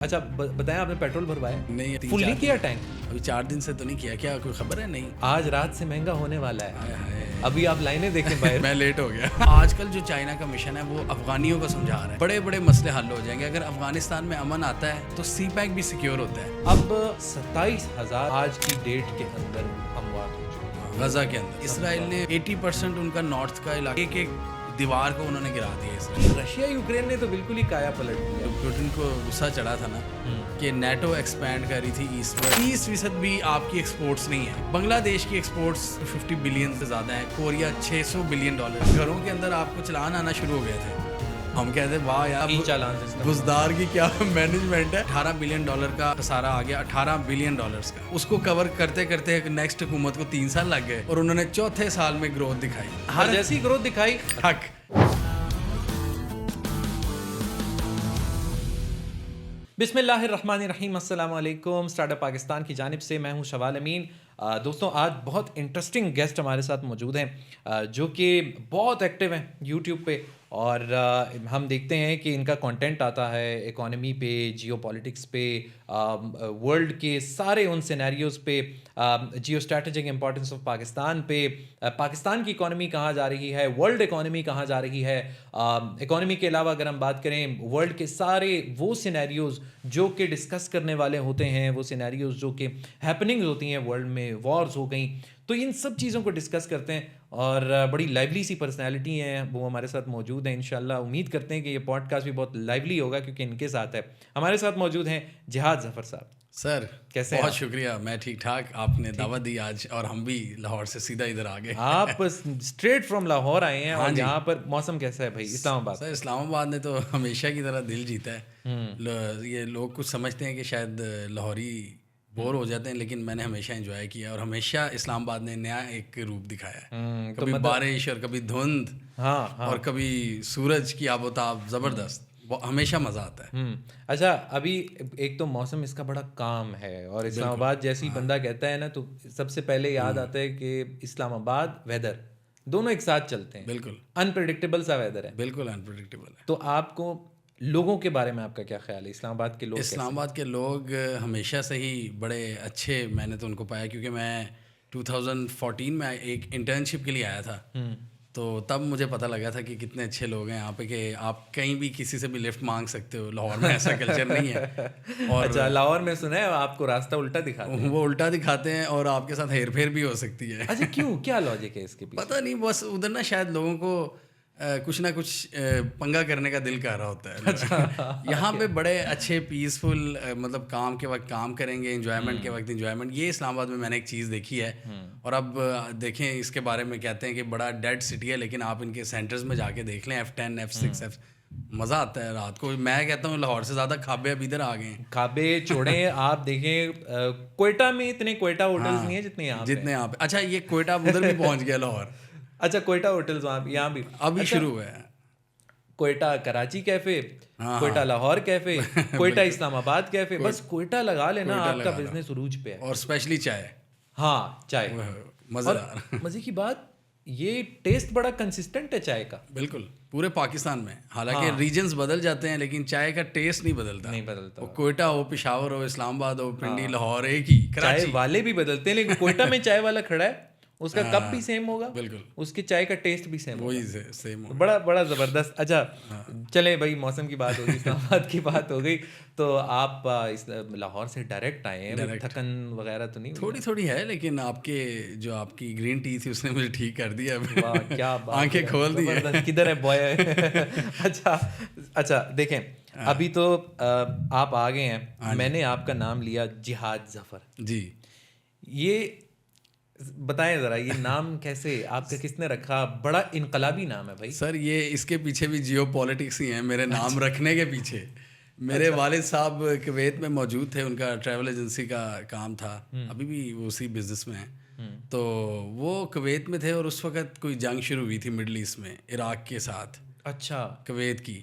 اچھا بتائیں آپ نے پیٹرول بھروایا؟ نہیں، فل نہیں کیا ٹینک؟ ابھی 4 دن سے تو نہیں کیا. کیا کوئی خبر ہے؟ نہیں. آج رات سے مہنگا ہونے والا ہے. ابھی آپ لائنیں دیکھیں باہر. میں لیٹ ہو گیا. آج کل جو چائنا کا مشن ہے وہ افغانیوں کو سمجھا رہا ہے. بڑے بڑے مسئلے حل ہو جائیں گے اگر افغانستان میں امن آتا ہے تو سی پیک بھی سیکیور ہوتا ہے. اب 27,000 آج کی ڈیٹ کے اندر اموات ہو چکے ہیں غزہ کے اندر. اسرائیل نے 80% ان کا نارتھ کا علاقہ ایک دیوار کو انہوں نے گرا دیا. اسرائیل رشیا یوکرین نے تو بالکل ہی کایا پلٹ دیا. پوٹن کو غصہ چڑھا تھا نا کہ نیٹو ایکسپینڈ کر رہی تھی ایسٹ میں. 30% بھی آپ کی ایکسپورٹس نہیں ہے. بنگلہ دیش کی ایکسپورٹس 50 بلین سے زیادہ ہے. Korea $600 billion. گھروں کے اندر آپ کو چلان آنا شروع ہو گئے تھے. ہم کہتے ہیں واہ یار بزدار کی کیا مینجمنٹ ہے. $18 بلین کا خسارہ آ گیا. $18 بلین کا اس کو کور کرتے کرتے نیکسٹ حکومت کو 3 سال لگ گئے اور انہوں نے چوتھے سال میں گروتھ دکھائی. ہر جیسی گروتھ دکھائی. حق. بسم اللہ الرحمن الرحیم. السلام علیکم. اسٹارٹ اپ پاکستان کی جانب سے میں ہوں شوال امین. دوستوں آج بہت انٹرسٹنگ گیسٹ ہمارے ساتھ موجود ہیں جو کہ بہت ایکٹیو ہیں یوٹیوب پہ اور ہم دیکھتے ہیں کہ ان کا کنٹینٹ آتا ہے اکانومی پہ, جیو پالیٹکس پہ, ورلڈ کے سارے ان سینیریوز پہ, geostrategic importance of Pakistan پہ, پاکستان کی اکانومی کہاں جا رہی ہے, ورلڈ اکانومی کہاں جا رہی ہے. اکانومی کے علاوہ اگر ہم بات کریں ورلڈ کے سارے وہ سینیریوز جو کہ ڈسکس کرنے والے ہوتے ہیں, وہ سینیریوز جو کہ ہیپننگز ہوتی ہیں ورلڈ میں, وارز ہو گئیں, تو ان سب چیزوں کو ڈسکس کرتے ہیں اور بڑی لائیولی سی پرسنالٹی ہیں وہ ہمارے ساتھ موجود ہیں. انشاءاللہ امید کرتے ہیں کہ یہ پوڈ کاسٹ بھی بہت لائیولی ہوگا کیونکہ ان کے ساتھ ہے. ہمارے ساتھ موجود ہیں جہاد ظفر صاحب. سر کیسے بہت شکریہ. میں ٹھیک ٹھاک. آپ نے دعوت دی آج اور ہم بھی لاہور سے سیدھا ادھر آ گئے. آپ اسٹریٹ فرام لاہور آئے ہیں اور یہاں پر موسم کیسا ہے بھائی اسلام آباد؟ سر اسلام آباد نے تو ہمیشہ کی طرح دل جیتا ہے. یہ لوگ کچھ سمجھتے ہیں کہ شاید لاہوری بور ہو جاتے ہیں لیکن میں نے ہمیشہ انجوائے کیا اور ہمیشہ اسلام آباد نے نیا ایک روپ دکھایا ہے. کبھی بارش اور کبھی دھند اور کبھی سورج کی آب و تاب زبردست. ہمیشہ مزہ آتا ہے. اچھا ابھی ایک تو موسم اس کا بڑا کام ہے اور اسلام آباد جیسی بندہ کہتا ہے نا تو سب سے پہلے یاد آتا ہے کہ اسلام آباد ویدر دونوں ایک ساتھ چلتے ہیں. بالکل انپریڈکٹیبل سا ویدر ہے. بالکل انپریڈکٹیبل ہے. تو آپ کو لوگوں کے بارے میں آپ کا کیا خیال ہے؟ اسلام آباد کے لوگ اسلام آباد کے لوگ ہمیشہ سے ہی بڑے اچھے میں نے تو ان کو پایا کیونکہ میں 2014 میں ایک انٹرنشپ کے لیے آیا تھا تو تب مجھے پتہ لگا تھا کہ کتنے اچھے لوگ ہیں یہاں پہ کہ آپ کہیں بھی کسی سے بھی لفٹ مانگ سکتے ہو. لاہور میں ایسا کلچر نہیں ہے. اور اچھا لاہور میں سنا ہے آپ کو راستہ الٹا دکھاتے ہیں. وہ الٹا دکھاتے ہیں اور آپ کے ساتھ ہیر پھیر بھی ہو سکتی ہے. اچھا کیوں؟ کیا لاجک ہے اس کے پیچھے؟ پتہ نہیں, بس ادھر نا شاید لوگوں کو کچھ نہ کچھ پنگا کرنے کا دل کر رہا ہوتا ہے. یہاں پہ بڑے اچھے پیسفل مطلب کام کے وقت کام کریں گے, انجوائمنٹ کے وقت انجوائمنٹ. یہ اسلام آباد میں میں نے ایک چیز دیکھی ہے اور اب دیکھیں اس کے بارے میں کہتے ہیں کہ بڑا ڈیڈ سٹی ہے لیکن آپ ان کے سینٹرز میں جا کے دیکھ لیں F10 F6 مزہ آتا ہے رات کو. میں کہتا ہوں لاہور سے زیادہ کھابے اب ادھر آ گئے ہیں. کھابے چھوڑیں آپ دیکھیں کوئٹہ میں اتنے کوئٹہ ہوٹلز نہیں ہیں جتنے یہاں پہ. اچھا یہ کوئٹہ ادھر بھی پہنچ گیا لاہور. اچھا کوئٹہ ہوٹلز یہاں بھی ابھی شروع ہوا ہے. کوئٹہ کراچی کیفے, کوئٹہ لاہور کیفے, کوئٹہ اسلام آباد کیفے, بس کوئٹہ لگا لینا آپ کا بزنس عروج پہ ہے. اور اسپیشلی چائے. ہاں چائے مزیدار. مزے کی بات یہ ٹیسٹ بڑا کنسسٹنٹ ہے چائے کا. بالکل پورے پاکستان میں. حالانکہ ریجنز بدل جاتے ہیں لیکن چائے کا ٹیسٹ نہیں بدلتا. کوئٹہ ہو, پشاور ہو, اسلام آباد ہو, پنڈی, لاہور ایک ہی. چائے والے بھی بدلتے ہیں لیکن کوئٹہ میں چائے والا کھڑا ہے اس کا کپ بھی سیم ہوگا. بالکل اس کی چائے کا ٹیسٹ بھی سیم وہی سیم ہوگا. بڑا بڑا زبردست. اچھا چلے بھائی موسم کی بات ہوگی, اسلام آباد کی بات ہو گئی, تو آپ لاہور سے ڈائریکٹ آئے ہیں, تھکن وغیرہ تو نہیں؟ تھوڑی تھوڑی ہے لیکن آپ کے جو آپ کی گرین ٹی تھی اس نے مجھے ٹھیک کر دیا. کیا آنکھیں کھول دی. کدھر ہے بوائے. اچھا دیکھیں ابھی تو آپ آ گئے ہیں, میں نے آپ کا نام لیا جہاد ظفر. جی یہ بتائیں ذرا یہ نام کیسے آپ کا کس نے رکھا؟ بڑا انقلابی نام ہے بھائی. سر یہ اس کے پیچھے بھی جیو پالیٹکس ہی ہیں میرے نام رکھنے کے پیچھے. میرے والد صاحب کویت میں موجود تھے, ان کا ٹریول ایجنسی کا کام تھا, ابھی بھی وہ اسی بزنس میں ہیں. تو وہ کویت میں تھے اور اس وقت کوئی جنگ شروع ہوئی تھی مڈل ایسٹ میں عراق کے ساتھ. اچھا کویت کی.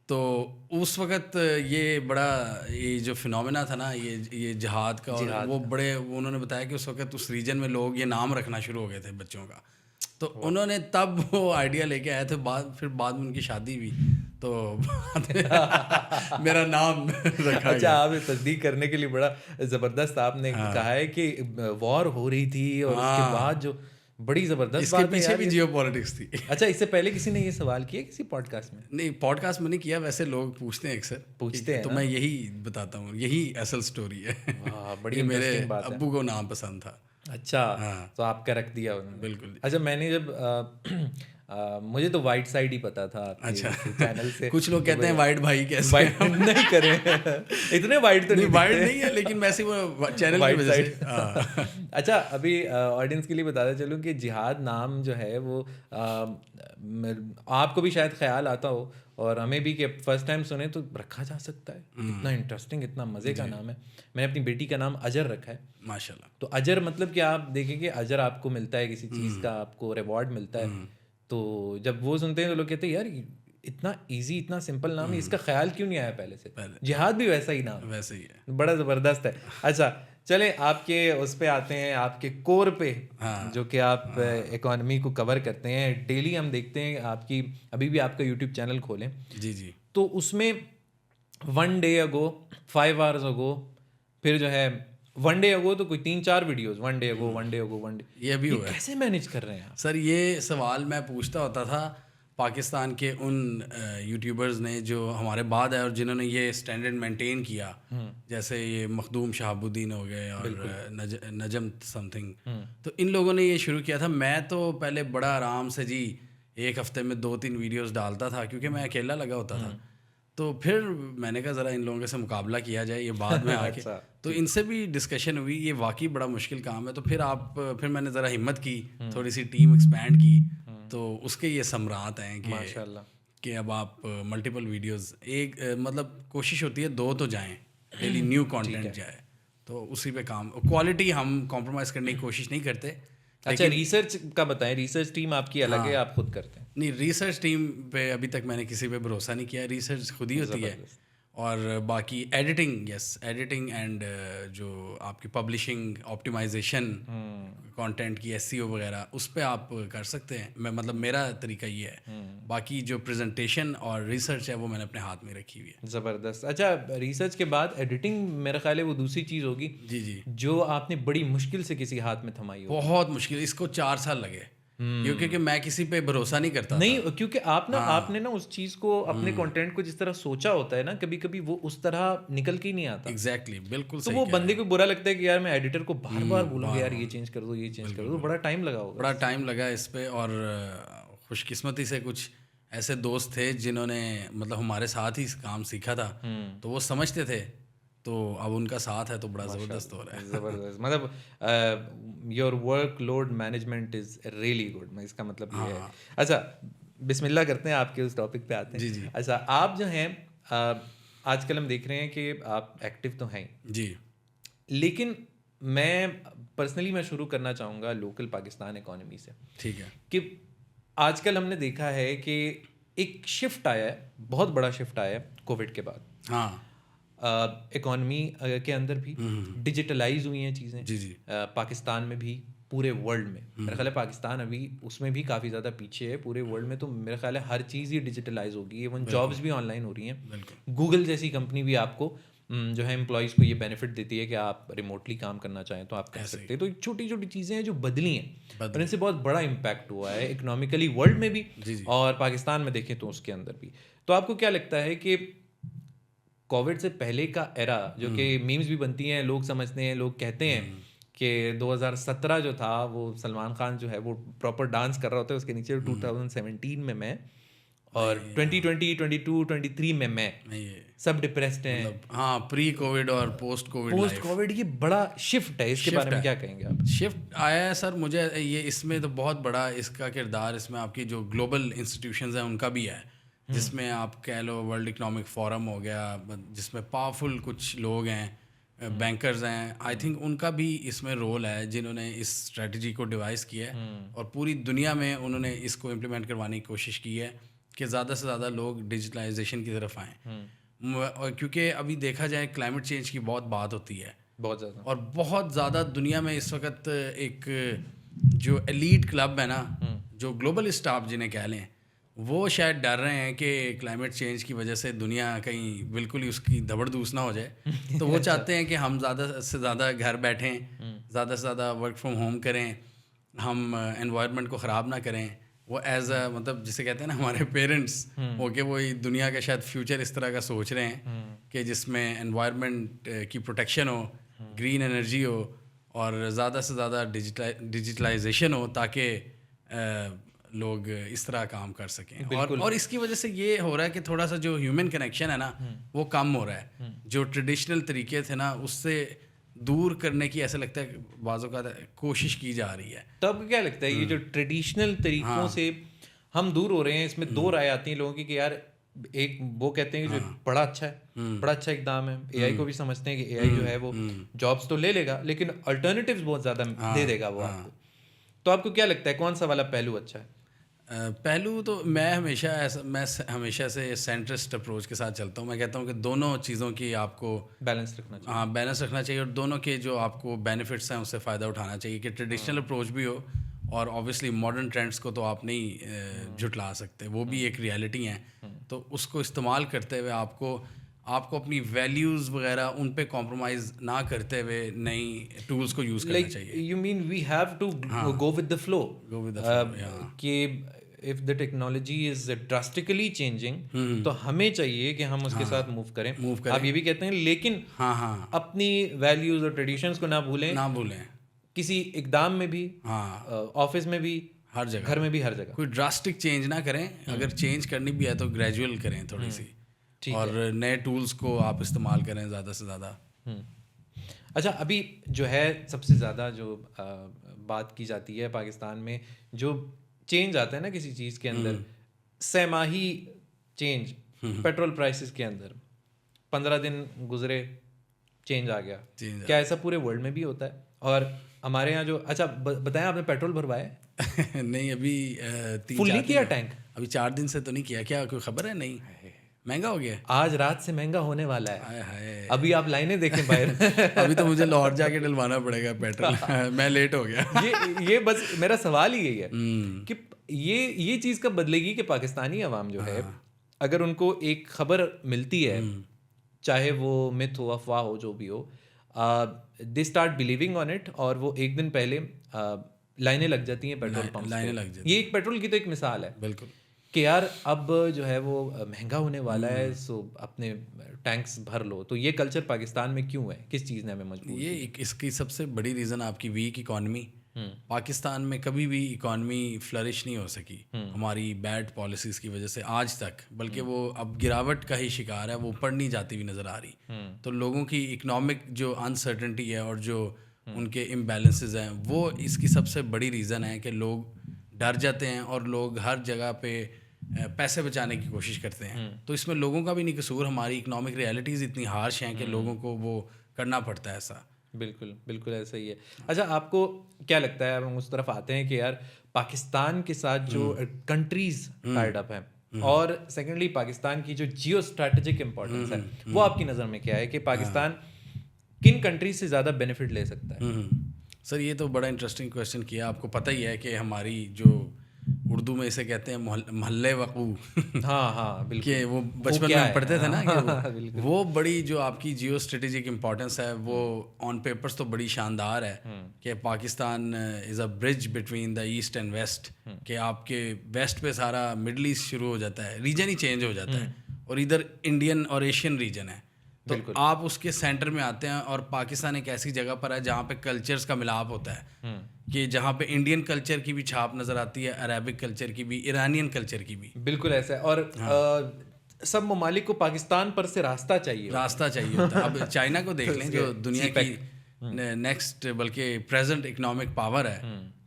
تو اس وقت یہ بڑا یہ جو فنومینا تھا نا یہ جہاد کا, اور وہ بڑے انہوں نے بتایا کہ اس وقت اس ریجن میں لوگ یہ نام رکھنا شروع ہو گئے تھے بچوں کا. تو انہوں نے تب وہ آئیڈیا لے کے آئے تھے. پھر بعد میں ان کی شادی ہوئی تو میرا نام رکھا اچھا آپ تصدیق کرنے کے لیے بڑا زبردست آپ نے کہا ہے کہ وار ہو رہی تھی اور اس کے بعد جو بڑی زبردست اس کے پیچھے بھی جیو پالیٹکس تھی. اچھا اس سے پہلے کسی نے یہ سوال کیا کسی پوڈ کاسٹ میں؟ نہیں پوڈ کاسٹ میں نہیں کیا, ویسے لوگ پوچھتے ہیں اکثر, پوچھتے ہیں تو میں یہی بتاتا ہوں, یہی اصل سٹوری ہے. بڑی میرے ابو کو نام پسند تھا. اچھا تو آپ کا رکھ دیا انہوں نے. بالکل. اچھا میں نے جب مجھے تو وائٹ سائڈ ہی پتا تھا اچھا چینل سے. کچھ لوگ کہتے ہیں وائٹ بھائی کیسے وائٹ نہیں کریں اتنے وائٹ تو نہیں, وائٹ نہیں ہے لیکن ویسے وہ چینل کی وجہ سے. اچھا ابھی آڈینس کے لیے بتاتا چلوں کہ جہاد نام جو ہے وہ آپ کو بھی شاید خیال آتا ہو اور ہمیں بھی کہ فرسٹ ٹائم سنیں تو رکھا جا سکتا ہے. اتنا انٹرسٹنگ اتنا مزے کا نام ہے. میں نے اپنی بیٹی کا نام اجر رکھا ہے ماشاء اللہ. تو اجر مطلب کہ آپ دیکھیں کہ اجر آپ کو ملتا ہے کسی چیز کا, آپ کو ریوارڈ ملتا ہے. تو جب وہ سنتے ہیں تو لوگ کہتے ہیں یار اتنا ایزی اتنا سمپل نام ہے, اس کا خیال کیوں نہیں آیا پہلے سے. جہاد بھی ویسا ہی نام, ویسے ہی ہے, بڑا زبردست ہے. اچھا چلیں آپ کے اس پہ آتے ہیں, آپ کے کور پہ جو کہ آپ اکانومی کو کور کرتے ہیں ڈیلی. ہم دیکھتے ہیں آپ کی ابھی بھی آپ کا یوٹیوب چینل کھولیں جی جی, تو اس میں 1 day ago 5 hours ago پھر جو ہے 1 day ago تو کوئی 3-4 ویڈیوز 1 day ago یہ بھی ہوا ہے. کیسے مینیج کر رہے ہیں آپ؟ سر یہ سوال میں پوچھتا ہوتا تھا پاکستان کے ان یوٹیوبرز نے جو ہمارے بعد ہے اور جنہوں نے یہ اسٹینڈرڈ مینٹین کیا, جیسے یہ مخدوم شہاب الدین ہو گئے اور نجم سم تھنگ. تو ان لوگوں نے یہ شروع کیا تھا. میں تو پہلے بڑا آرام سے جی ایک ہفتے میں 2-3 ویڈیوز ڈالتا تھا کیونکہ میں اکیلا لگا ہوتا تھا. تو پھر میں نے کہا ذرا ان لوگوں سے مقابلہ کیا جائے, یہ بعد میں آ کے تو ان سے بھی ڈسکشن ہوئی, یہ واقعی بڑا مشکل کام ہے. تو پھر میں نے ذرا ہمت کی, تھوڑی سی ٹیم ایکسپینڈ کی, تو اس کے یہ ثمرات ہیں کہ اب آپ ملٹیپل ویڈیوز ایک مطلب کوشش ہوتی ہے 2 تو جائیں, ڈیلی نیو کانٹینٹ جائے, تو اسی پہ کام. کوالٹی ہم کمپرومائز کرنے کی کوشش نہیں کرتے. اچھا ریسرچ کا بتائیں, ریسرچ ٹیم آپ کی الگ ہے, آپ خود کرتے ہیں؟ نہیں ریسرچ ٹیم پہ ابھی تک میں نے کسی پہ بھروسہ نہیں کیا, ریسرچ خود ہی ہوتی ہے. اور باقی ایڈیٹنگ, یس ایڈیٹنگ اینڈ جو آپ کی پبلشنگ آپٹیمائزیشن کانٹینٹ کی SEO وغیرہ اس پہ آپ کر سکتے ہیں. میں مطلب میرا طریقہ یہ ہے. باقی جو پریزنٹیشن اور ریسرچ ہے وہ میں نے اپنے ہاتھ میں رکھی ہوئی ہے. زبردست. اچھا ریسرچ کے بعد ایڈیٹنگ میرا خیال ہے وہ دوسری چیز ہوگی جی جی, جو آپ نے بڑی مشکل سے کسی ہاتھ میں تھمائی ہو. بہت مشکل, اس کو 4 سال لگے کیونکہ میں کسی پہ بھروسہ نہیں کرتا. نہیں کیونکہ آپ نے نا اس چیز کو اپنے کنٹینٹ کو جس طرح سوچا ہوتا ہے نا, کبھی کبھی وہ اس طرح نکل کے ہی نہیں آتا. ایگزیکٹلی, بالکل. تو وہ بندے کو برا لگتا ہے کہ یار میں ایڈیٹر کو بار بار بولوں گا یار یہ چینج کر دو یہ چینج کر دو, بڑا ٹائم لگا ہوگا. بڑا ٹائم لگا اس پہ. اور خوش قسمتی سے کچھ ایسے دوست تھے جنہوں نے مطلب ہمارے ساتھ ہی کام سیکھا تھا, تو وہ سمجھتے تھے, تو اب ان کا ساتھ ہے تو بڑا زبردست ہو رہا ہے. زبردست. مطلب your workload management is really good, اس کا مطلب یہ ہے. اچھا بسم اللہ کرتے ہیں, آپ کے اس ٹاپک پہ آتے ہیں. جی جی. اچھا آپ جو ہیں آج کل ہم دیکھ رہے ہیں کہ آپ ایکٹیو تو ہیں جی, لیکن میں پرسنلی میں شروع کرنا چاہوں گا لوکل پاکستان اکانومی سے. ٹھیک ہے. کہ آج کل ہم نے دیکھا ہے کہ ایک شفٹ آیا ہے, بہت بڑا شفٹ آیا ہے کووڈ کے بعد. ہاں, اکانومی کے اندر بھی ڈیجیٹلائز ہوئی ہیں چیزیں. جی جی, پاکستان میں بھی, پورے ورلڈ میں. میرا خیال ہے پاکستان ابھی اس میں بھی کافی زیادہ پیچھے ہے. پورے ورلڈ میں تو میرا خیال ہے ہر چیز ہی ڈیجیٹلائز ہوگی, ایون جابس بھی آن لائن ہو رہی ہیں. گوگل جیسی کمپنی بھی آپ کو جو ہے امپلائیز کو یہ بینیفٹ دیتی ہے کہ آپ ریموٹلی کام کرنا چاہیں تو آپ کر سکتے ہیں. تو چھوٹی چھوٹی چیزیں ہیں جو بدلی ہیں, اور ان سے بہت بڑا امپیکٹ ہوا ہے اکنامکلی ورلڈ میں بھی, اور پاکستان میں دیکھیں تو اس کے اندر بھی. تو آپ کو کیا لگتا ہے کہ کووڈ سے پہلے کا ایرا جو کہ میمز بھی بنتی ہیں, لوگ سمجھتے ہیں, لوگ کہتے ہیں کہ 2017 جو تھا وہ سلمان خان جو ہے وہ پراپر ڈانس کر رہا ہوتا ہے, اس کے نیچے 2017 میں اور 2020 22 23 میں سب ڈپریسڈ ہیں. ہاں, پری کووڈ اور پوسٹ کووڈ یہ بڑا شفٹ ہے, اس کے بارے میں کیا کہیں گے آپ؟ شفٹ آیا ہے سر, مجھے یہ اس میں تو بہت بڑا اس کا کردار اس میں آپ کی جو گلوبل انسٹیٹیوشنز ہیں ان کا بھی ہے, جس میں آپ کہہ لو ورلڈ اکنامک فورم ہو گیا, جس میں پاورفل کچھ لوگ ہیں, بینکرز ہیں. آئی تھنک ان کا بھی اس میں رول ہے, جنہوں نے اس اسٹریٹجی کو ڈیوائز کیا ہے اور پوری دنیا میں انہوں نے اس کو امپلیمنٹ کروانے کی کوشش کی ہے کہ زیادہ سے زیادہ لوگ ڈیجیٹلائزیشن کی طرف آئیں. کیونکہ ابھی دیکھا جائے کلائمیٹ چینج کی بہت بات ہوتی ہے, بہت زیادہ, اور بہت زیادہ دنیا میں اس وقت ایک جو ایلیٹ کلب ہے نا, جو گلوبلسٹ آپ جنہیں کہہ لیں, وہ شاید ڈر رہے ہیں کہ کلائمیٹ چینج کی وجہ سے دنیا کہیں بالکل ہی اس کی دبڑ دوس نہ ہو جائے، تو وہ چاہتے ہیں کہ ہم زیادہ سے زیادہ گھر بیٹھیں، زیادہ سے زیادہ ورک فرام ہوم کریں، ہم انوائرمنٹ کو خراب نہ کریں. وہ ایز اے مطلب جسے کہتے ہیں نا ہمارے پیرنٹس ہو کے وہ دنیا کا شاید فیوچر اس طرح کا سوچ رہے ہیں کہ جس میں انوائرمنٹ کی پروٹیکشن ہو، گرین انرجی ہو اور زیادہ سے زیادہ ڈیجیٹلائزیشن ہو، تاکہ لوگ اس طرح کام کر سکیں. اور اس کی وجہ سے یہ ہو رہا ہے کہ تھوڑا سا جو ہیومن کنیکشن ہے نا وہ کم ہو رہا ہے. جو ٹریڈیشنل طریقے تھے نا اس سے دور کرنے کی ایسا لگتا ہے بعض اوقات کوشش کی جا رہی ہے. تو آپ کو کیا لگتا ہے یہ جو ٹریڈیشنل طریقوں سے ہم دور ہو رہے ہیں، اس میں دو رائے آتی ہیں لوگوں کی کہ یار ایک وہ کہتے ہیں کہ جو بڑا اچھا ہے، بڑا اچھا اقدام ہے، اے آئی کو بھی سمجھتے ہیں کہ اے آئی جو ہے وہ جابس تو لے لے گا لیکن الٹرنیٹیوز بہت زیادہ دے دے گا وہ آپ کو. تو آپ کو کیا لگتا ہے کون سا والا پہلو اچھا ہے؟ پہلو تو میں ہمیشہ سے سینٹرسٹ اپروچ کے ساتھ چلتا ہوں. میں کہتا ہوں کہ دونوں چیزوں کی آپ کو بیلنس رکھنا چاہیے. بیلنس رکھنا چاہیے اور دونوں کے جو آپ کو بینیفٹس ہیں اس سے فائدہ اٹھانا چاہیے کہ ٹریڈیشنل اپروچ بھی ہو اور آبویسلی ماڈرن ٹرینڈس کو تو آپ نہیں جھٹلا سکتے، وہ بھی ایک ریئلٹی ہیں. تو اس کو استعمال کرتے ہوئے آپ کو اپنی ویلیوز وغیرہ ان پہ کمپرومائز نہ کرتے ہوئے نئی ٹولس کو یوز کرنا چاہیے. You mean we have to go with the flow, کہ if the technology is drastically changing تو ہمیں چاہیے کہ ہم اس کے ساتھ موو کریں. آپ یہ بھی کہتے ہیں لیکن اپنی ویلیوز اور ٹریڈیشنس کو نہ بھولیں کسی اقدام میں بھی، آفس میں بھی، ہر جگہ، گھر میں بھی، ہر جگہ. کوئی ڈراسٹک چینج نہ کریں. اگر چینج کرنی بھی ہے تو گریجول کریں تھوڑی سی، اور نئے ٹولس کو آپ استعمال کریں زیادہ سے زیادہ. اچھا، ابھی جو ہے سب سے زیادہ جو بات کی جاتی ہے پاکستان میں، جو چینج آتا ہے نا کسی چیز کے اندر، سہ ماہی چینج پیٹرول پرائسز کے اندر 15 دن گزرے چینج آ گیا. کیا ایسا پورے ورلڈ میں بھی ہوتا ہے؟ اور ہمارے یہاں جو، اچھا بتائیں آپ نے پیٹرول بھروایا؟ نہیں، ابھی فل نہیں کیا ٹینک؟ ابھی 4 دن سے تو نہیں کیا. کیا کوئی خبر ہے؟ نہیں، مہنگا ہو گیا. آج رات سے مہنگا ہونے والا ہے. ابھی آپ لائنیں دیکھیں باہر. ابھی تو مجھے لاہور جا کے ڈلوانا پڑے گا پیٹرول. میں لیٹ ہو گیا. یہ بس میرا سوال ہی یہی ہے کہ یہ چیز کب بدلے گی کہ پاکستانی عوام جو ہے اگر ان کو ایک خبر ملتی ہے، چاہے وہ متھ ہو، افواہ ہو، جو بھی ہو، they start believing on it, اور وہ ایک دن پہلے لائنیں لگ جاتی ہیں پیٹرول پمپ. یہ ایک پیٹرول کی تو ایک مثال ہے. بالکل، کہ یار اب جو ہے وہ مہنگا ہونے والا ہے، سو اپنے ٹینکس بھر لو. تو یہ کلچر پاکستان میں کیوں ہے؟ کس چیز نے ہمیں مجبور؟ یہ اس کی سب سے بڑی ریزن آپ کی ویک اکانومی. پاکستان میں کبھی بھی اکانومی فلرش نہیں ہو سکی ہماری بیڈ پالیسیز کی وجہ سے آج تک، بلکہ وہ اب گراوٹ کا ہی شکار ہے، وہ اوپر نہیں جاتی ہوئی نظر آ رہی. تو لوگوں کی اکنامک جو انسرٹنٹی ہے اور جو ان کے امبیلنسز ہیں، وہ اس کی سب سے بڑی ریزن ہے کہ لوگ ڈر جاتے ہیں اور لوگ ہر جگہ پہ پیسے بچانے کی کوشش کرتے ہیں. تو اس میں لوگوں کا بھی نہیں قصور، ہماری اکنامک ریالٹیز اتنی ہارش ہیں کہ لوگوں کو وہ کرنا پڑتا ہے ایسا. بالکل ایسا ہی ہے. اچھا، آپ کو کیا لگتا ہے، ہم اس طرف آتے ہیں کہ یار پاکستان کے ساتھ جو کنٹریز ٹائڈ اپ ہیں، اور سیکنڈلی پاکستان کی جو جیو اسٹریٹجک امپورٹنس ہے، وہ آپ کی نظر میں کیا ہے کہ پاکستان کن کنٹریز سے زیادہ بینیفٹ لے سکتا ہے؟ سر، یہ تو بڑا انٹرسٹنگ کویشچن کیا. آپ کو پتہ ہی ہے کہ ہماری جو اردو میں اسے کہتے ہیں محلے وقوع. ہاں بالکل، کہ وہ بچپن میں پڑھتے تھے نا کہ وہ بڑی جو آپ کی جیو اسٹریٹجک امپورٹنس ہے وہ آن پیپرس تو بڑی شاندار ہے کہ Pakistan is a bridge between the east and west. کہ آپ کے ویسٹ پہ سارا مڈل ایسٹ شروع ہو جاتا ہے، ریجن ہی چینج ہو جاتا ہے، اور ادھر انڈین اور ایشین ریجن ہے. تو آپ اس کے سینٹر میں آتے ہیں، اور پاکستان ایک ایسی جگہ پر ہے جہاں پہ کلچرز کا ملاپ ہوتا ہے، کہ جہاں پہ انڈین کلچر کی بھی چھاپ نظر آتی ہے، عربک کلچر کی بھی، ایرانین کلچر کی بھی. بالکل ایسا ہے. اور سب ممالک کو پاکستان پر سے راستہ چاہیے ہوتا ہے. اب چائنا کو دیکھ لیں جو دنیا کی نیکسٹ بلکہ پریزنٹ اکنامک پاور ہے،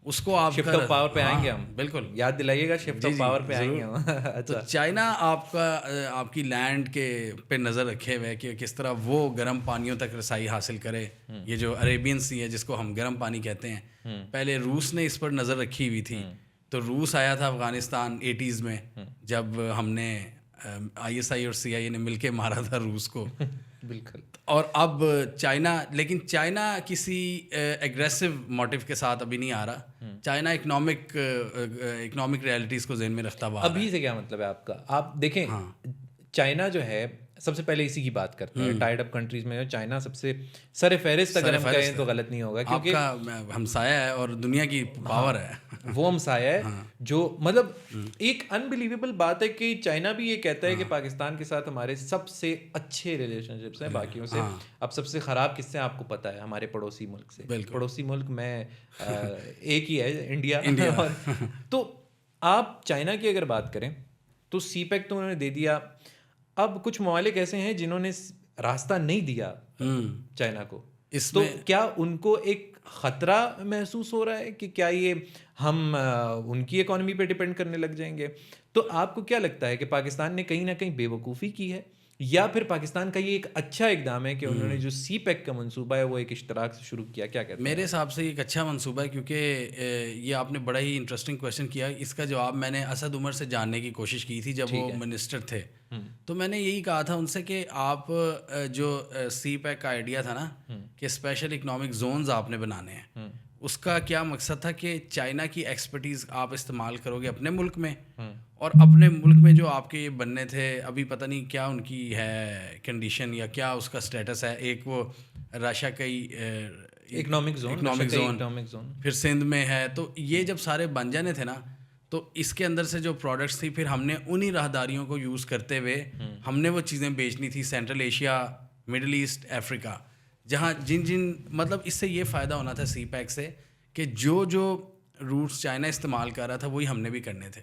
اس کو آپ شفٹ آف پاور پہ آئیں گے ہم. بالکل یاد دلائیے گا، شفٹ آف پاور پہ آئیں گے ہم. تو چائنا آپ کی لینڈ کے پہ نظر رکھے ہوئے کہ کس طرح وہ گرم پانیوں تک رسائی حاصل کرے. یہ جو عربین سی ہے جس کو ہم گرم پانی کہتے ہیں، پہلے روس نے اس پر نظر رکھی ہوئی تھی. تو روس آیا تھا افغانستان 80s میں، جب ہم نے ISI اور CIA نے مل کے مارا تھا روس کو. بالکل. اور اب چائنا، لیکن چائنا کسی ایگریسو موٹیو کے ساتھ ابھی نہیں آ رہا. چائنا اکنامک ریالٹیز کو ذہن میں رکھتا ہوا ابھی سے کیا مطلب ہے آپ کا؟ آپ دیکھیں چائنا جو ہے سب سے پہلے اسی کی بات کرتے ہیں، ٹائیڈ اپ کنٹریز میں چائنا سب سے سر فہرست اگر ہم کہیں تو غلط نہیں ہوگا، کیونکہ آپ کا ہمسایہ ہے اور دنیا کی پاور ہے، وہ ہمسایہ ہے جو مطلب ایک انبلیویبل بات ہے کہ چائنا بھی یہ کہتا ہے کہ پاکستان کے ساتھ ہمارے سب سے اچھے ریلیشن شپس ہیں باقیوں سے، اب سب سے خراب کس سے آپ کو پتہ ہے؟ ہمارے پڑوسی ملک سے۔ پڑوسی ملک میں ایک ہی ہے، انڈیا۔ تو آپ چائنا کی اگر بات کریں تو سی پیک تو انہوں نے دے دیا، اب کچھ ممالک ایسے ہیں جنہوں نے راستہ نہیں دیا چائنا کو، تو کیا ان کو ایک خطرہ محسوس ہو رہا ہے کہ کیا یہ ہم ان کی اکانومی پہ ڈپینڈ کرنے لگ جائیں گے؟ تو آپ کو کیا لگتا ہے کہ پاکستان نے کہیں نہ کہیں بے وقوفی کی ہے، یا پھر پاکستان کا یہ ایک اچھا اقدام ہے کہ انہوں نے جو سی پیک کا منصوبہ ہے وہ ایک اشتراک سے شروع کیا؟ کیا کہتے ہیں؟ میرے حساب سے یہ ایک اچھا منصوبہ ہے، کیونکہ یہ آپ نے بڑا ہی انٹرسٹنگ کویشچن کیا۔ اس کا جواب میں نے اسد عمر سے جاننے کی کوشش کی تھی جب وہ منسٹر تھے، تو میں نے یہی کہا تھا ان سے کہ آپ جو سی پیک کا آئیڈیا تھا نا کہ اسپیشل اکنامک زونز آپ نے بنانے ہیں، اس کا کیا مقصد تھا کہ چائنا کی ایکسپرٹیز آپ استعمال کرو گے اپنے ملک میں، اور اپنے ملک میں جو آپ کے یہ بننے تھے، ابھی پتہ نہیں کیا ان کی ہے کنڈیشن یا کیا اس کا سٹیٹس ہے، ایک وہ راشیا کا اکنامک زون پھر سندھ میں ہے، تو یہ جب سارے بن جانے تھے نا، تو اس کے اندر سے جو پروڈکٹس تھی پھر ہم نے انہی راہداریوں کو یوز کرتے ہوئے ہم نے وہ چیزیں بیچنی تھی سینٹرل ایشیا، مڈل ایسٹ، افریقہ، جہاں جن مطلب اس سے یہ فائدہ ہونا تھا سی پیک سے کہ جو روٹس چائنا استعمال کر رہا تھا وہی ہم نے بھی کرنے تھے،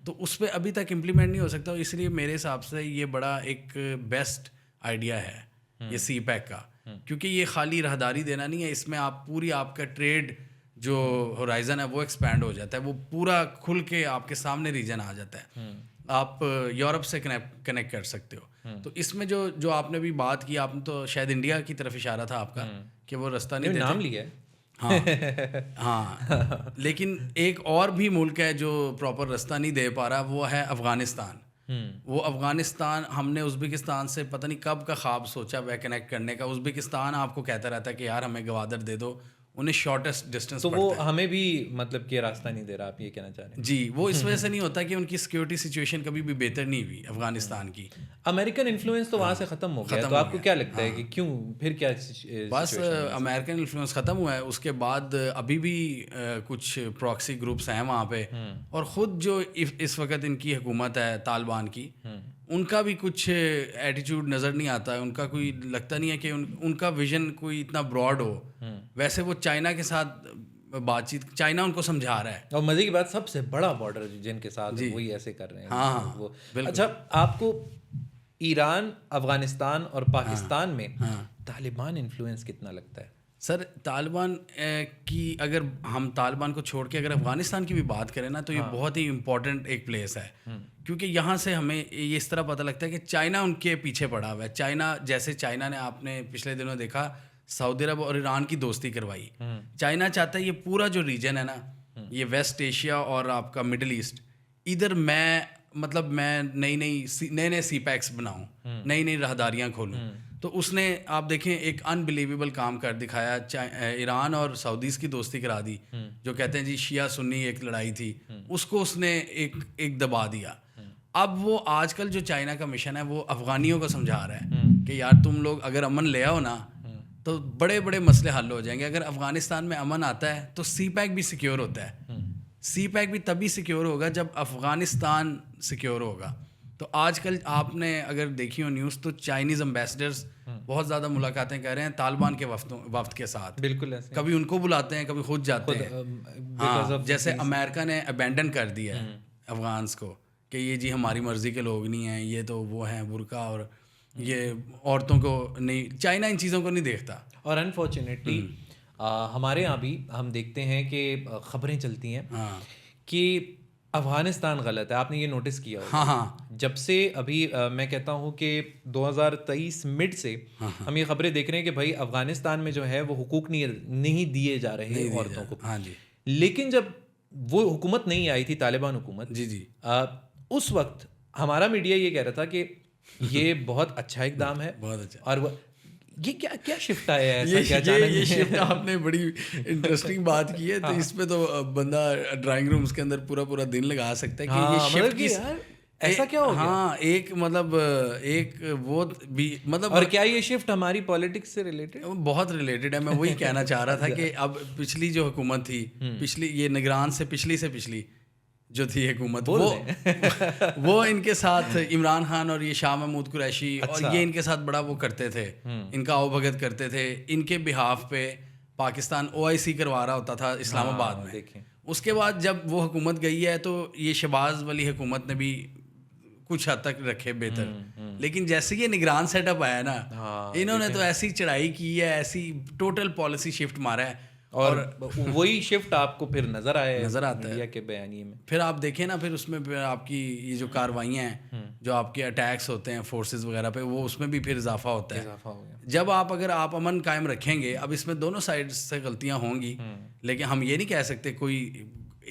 تو اس پہ ابھی تک امپلیمنٹ نہیں ہو سکتا، اس لیے میرے حساب سے یہ بڑا ایک بیسٹ آئیڈیا ہے یہ سی پیک کا، کیونکہ یہ خالی راہداری دینا نہیں ہے، اس میں آپ کا ٹریڈ جو ہورائزن ہے وہ ایکسپینڈ ہو جاتا ہے، وہ پورا کھل کے آپ کے سامنے ریجن آ جاتا ہے، آپ یورپ سے کنیکٹ کر سکتے ہو۔ تو اس میں جو آپ نے بھی بات کی، آپ نے تو شاید انڈیا کی طرف اشارہ تھا آپ کا کہ وہ رستہ نہیں دیتے، نام لیا ہے۔ ہاں لیکن ایک اور بھی ملک ہے جو پراپر رستہ نہیں دے پا رہا، وہ ہے افغانستان۔ وہ افغانستان، ہم نے ازبکستان سے پتہ نہیں کب کا خواب سوچا وہ کنیکٹ کرنے کا، ازبکستان آپ کو کہتا رہتا ہے کہ یار ہمیں گوادر دے دو، انہیں شارٹیسٹ ڈسٹینس تو وہ ہمیں بھی مطلب کہ راستہ نہیں دے رہا، آپ یہ کہنا چاہ رہے ہیں؟ جی، وہ اس وجہ سے نہیں ہوتا کہ ان کی سیکیورٹی سچویشن کبھی بھی بہتر نہیں ہوئی افغانستان کی، امریکن انفلوئنس تو وہاں سے ختم ہو گیا، تو آپ کو کیا لگتا ہے کہ کیوں پھر کیا؟ بس امریکن انفلوئنس ختم ہوا ہے، اس کے بعد ابھی بھی کچھ پراکسی گروپس ہیں وہاں پہ، اور خود جو اس وقت ان کی حکومت ہے طالبان کی، ان کا بھی کچھ ایٹیٹیوڈ نظر نہیں آتا ہے، ان کا کوئی لگتا نہیں ہے کہ ان کا ویژن کوئی اتنا براڈ ہو، ویسے وہ چائنا کے ساتھ بات چیت، چائنا ان کو سمجھا رہا ہے، اور مزے کی بات سب سے بڑا بارڈر جن کے ساتھ وہی ایسے کر رہے ہیں۔ ہاں اچھا، آپ کو ایران، افغانستان اور پاکستان میں طالبان انفلوئنس کتنا لگتا ہے؟ سر طالبان کی، اگر ہم طالبان کو چھوڑ کے اگر افغانستان کی بھی بات کریں نا، تو یہ بہت ہی امپورٹنٹ ایک پلیس ہے، کیونکہ یہاں سے ہمیں یہ اس طرح پتہ لگتا ہے کہ چائنا ان کے پیچھے پڑا ہوا ہے۔ چائنا نے آپ نے پچھلے دنوں دیکھا سعودی عرب اور ایران کی دوستی کروائی، چائنا چاہتا ہے یہ پورا جو ریجن ہے نا، یہ ویسٹ ایشیا اور آپ کا مڈل ایسٹ، ادھر میں نئے سی پیکس بناؤں، نئی راہداریاں کھولوں، تو اس نے آپ دیکھیں ایک انبلیویبل کام کر دکھایا، ایران اور سعودیز کی دوستی کرا دی، جو کہتے ہیں جی شیعہ سنی ایک لڑائی تھی، اس کو اس نے ایک دبا دیا۔ اب وہ آج کل جو چائنا کا مشن ہے وہ افغانیوں کو سمجھا رہا ہے کہ یار تم لوگ اگر امن لے آؤ نا تو بڑے بڑے مسئلے حل ہو جائیں گے۔ اگر افغانستان میں امن آتا ہے تو سی پیک بھی سیکیور ہوتا ہے، سی پیک بھی تبھی سیکیور ہوگا جب افغانستان سیکیور ہوگا۔ تو آج کل آپ نے اگر دیکھی ہو نیوز، تو چائنیز امبیسڈرز بہت زیادہ ملاقاتیں کر رہے ہیں طالبان کے وفد کے ساتھ، بالکل، کبھی ان کو بلاتے ہیں، کبھی خود جاتے ہیں، جیسے امریکہ نے ابینڈن کر دیا ہے افغانس کو کہ یہ جی ہماری مرضی کے لوگ نہیں ہیں، یہ تو وہ ہیں برقع، اور یہ عورتوں کو نہیں، چائنا ان چیزوں کو نہیں دیکھتا۔ اور انفارچونیٹلی ہمارے یہاں بھی ہم دیکھتے ہیں کہ خبریں چلتی ہیں کہ افغانستان غلط ہے، آپ نے یہ نوٹس کیا ہوگا؟ جب سے ابھی میں کہتا ہوں کہ 2023 مڈ سے ہم یہ خبریں دیکھ رہے ہیں کہ بھائی افغانستان میں جو ہے وہ حقوق نہیں دیے جا رہے عورتوں کو، لیکن جب وہ حکومت نہیں آئی تھی طالبان حکومت، اس وقت ہمارا میڈیا یہ کہہ رہا تھا کہ یہ بہت اچھا اقدام ہے، بہت اچھا، اور یہ کیا شفٹ آیا ہے ایسا؟ یہ شفٹ آپ نے بڑی انٹرسٹنگ بات کی ہے. تو اس پہ تو بندہ ڈرائنگ رومس کے اندر پورا دن لگا سکتا ہے کہ یہ شفٹ ایسا کیا ہو گیا. ہاں ایک مطلب ایک وہ بھی مطلب. اور کیا یہ شفٹ ہماری پالیٹکس سے ریلیٹڈ؟ بہت ریلیٹڈ ہے. میں وہی کہنا چاہ رہا تھا کہ اب پچھلی جو حکومت تھی, پچھلی یہ نگران سے پچھلی جو تھی حکومت, وہ ان کے ساتھ عمران خان اور یہ شاہ محمود قریشی اور یہ ان کے ساتھ بڑا وہ کرتے تھے, ان کا آؤ بھگت کرتے تھے. ان کے بہاف پہ پاکستان OIC کروا رہا ہوتا تھا اسلام آباد میں. اس کے بعد جب وہ حکومت گئی ہے تو یہ شہباز والی حکومت نے بھی کچھ حد تک رکھے بہتر, لیکن جیسے یہ نگران سیٹ اپ آیا نا, انہوں نے تو ایسی چڑھائی کی ہے, ایسی ٹوٹل پالیسی شفٹ مارا ہے. اور وہی شفٹ آپ کو پھر نظر آتا ہے کہ بیانیے میں پھر آپ دیکھیں نا, پھر اس میں آپ کی یہ جو کاروائیاں ہیں, جو آپ کے اٹیکس ہوتے ہیں فورسز وغیرہ پہ, وہ اس میں بھی پھر اضافہ ہوتا ہے. جب اگر آپ امن قائم رکھیں گے, اب اس میں دونوں سائڈ سے غلطیاں ہوں گی, لیکن ہم یہ نہیں کہہ سکتے کوئی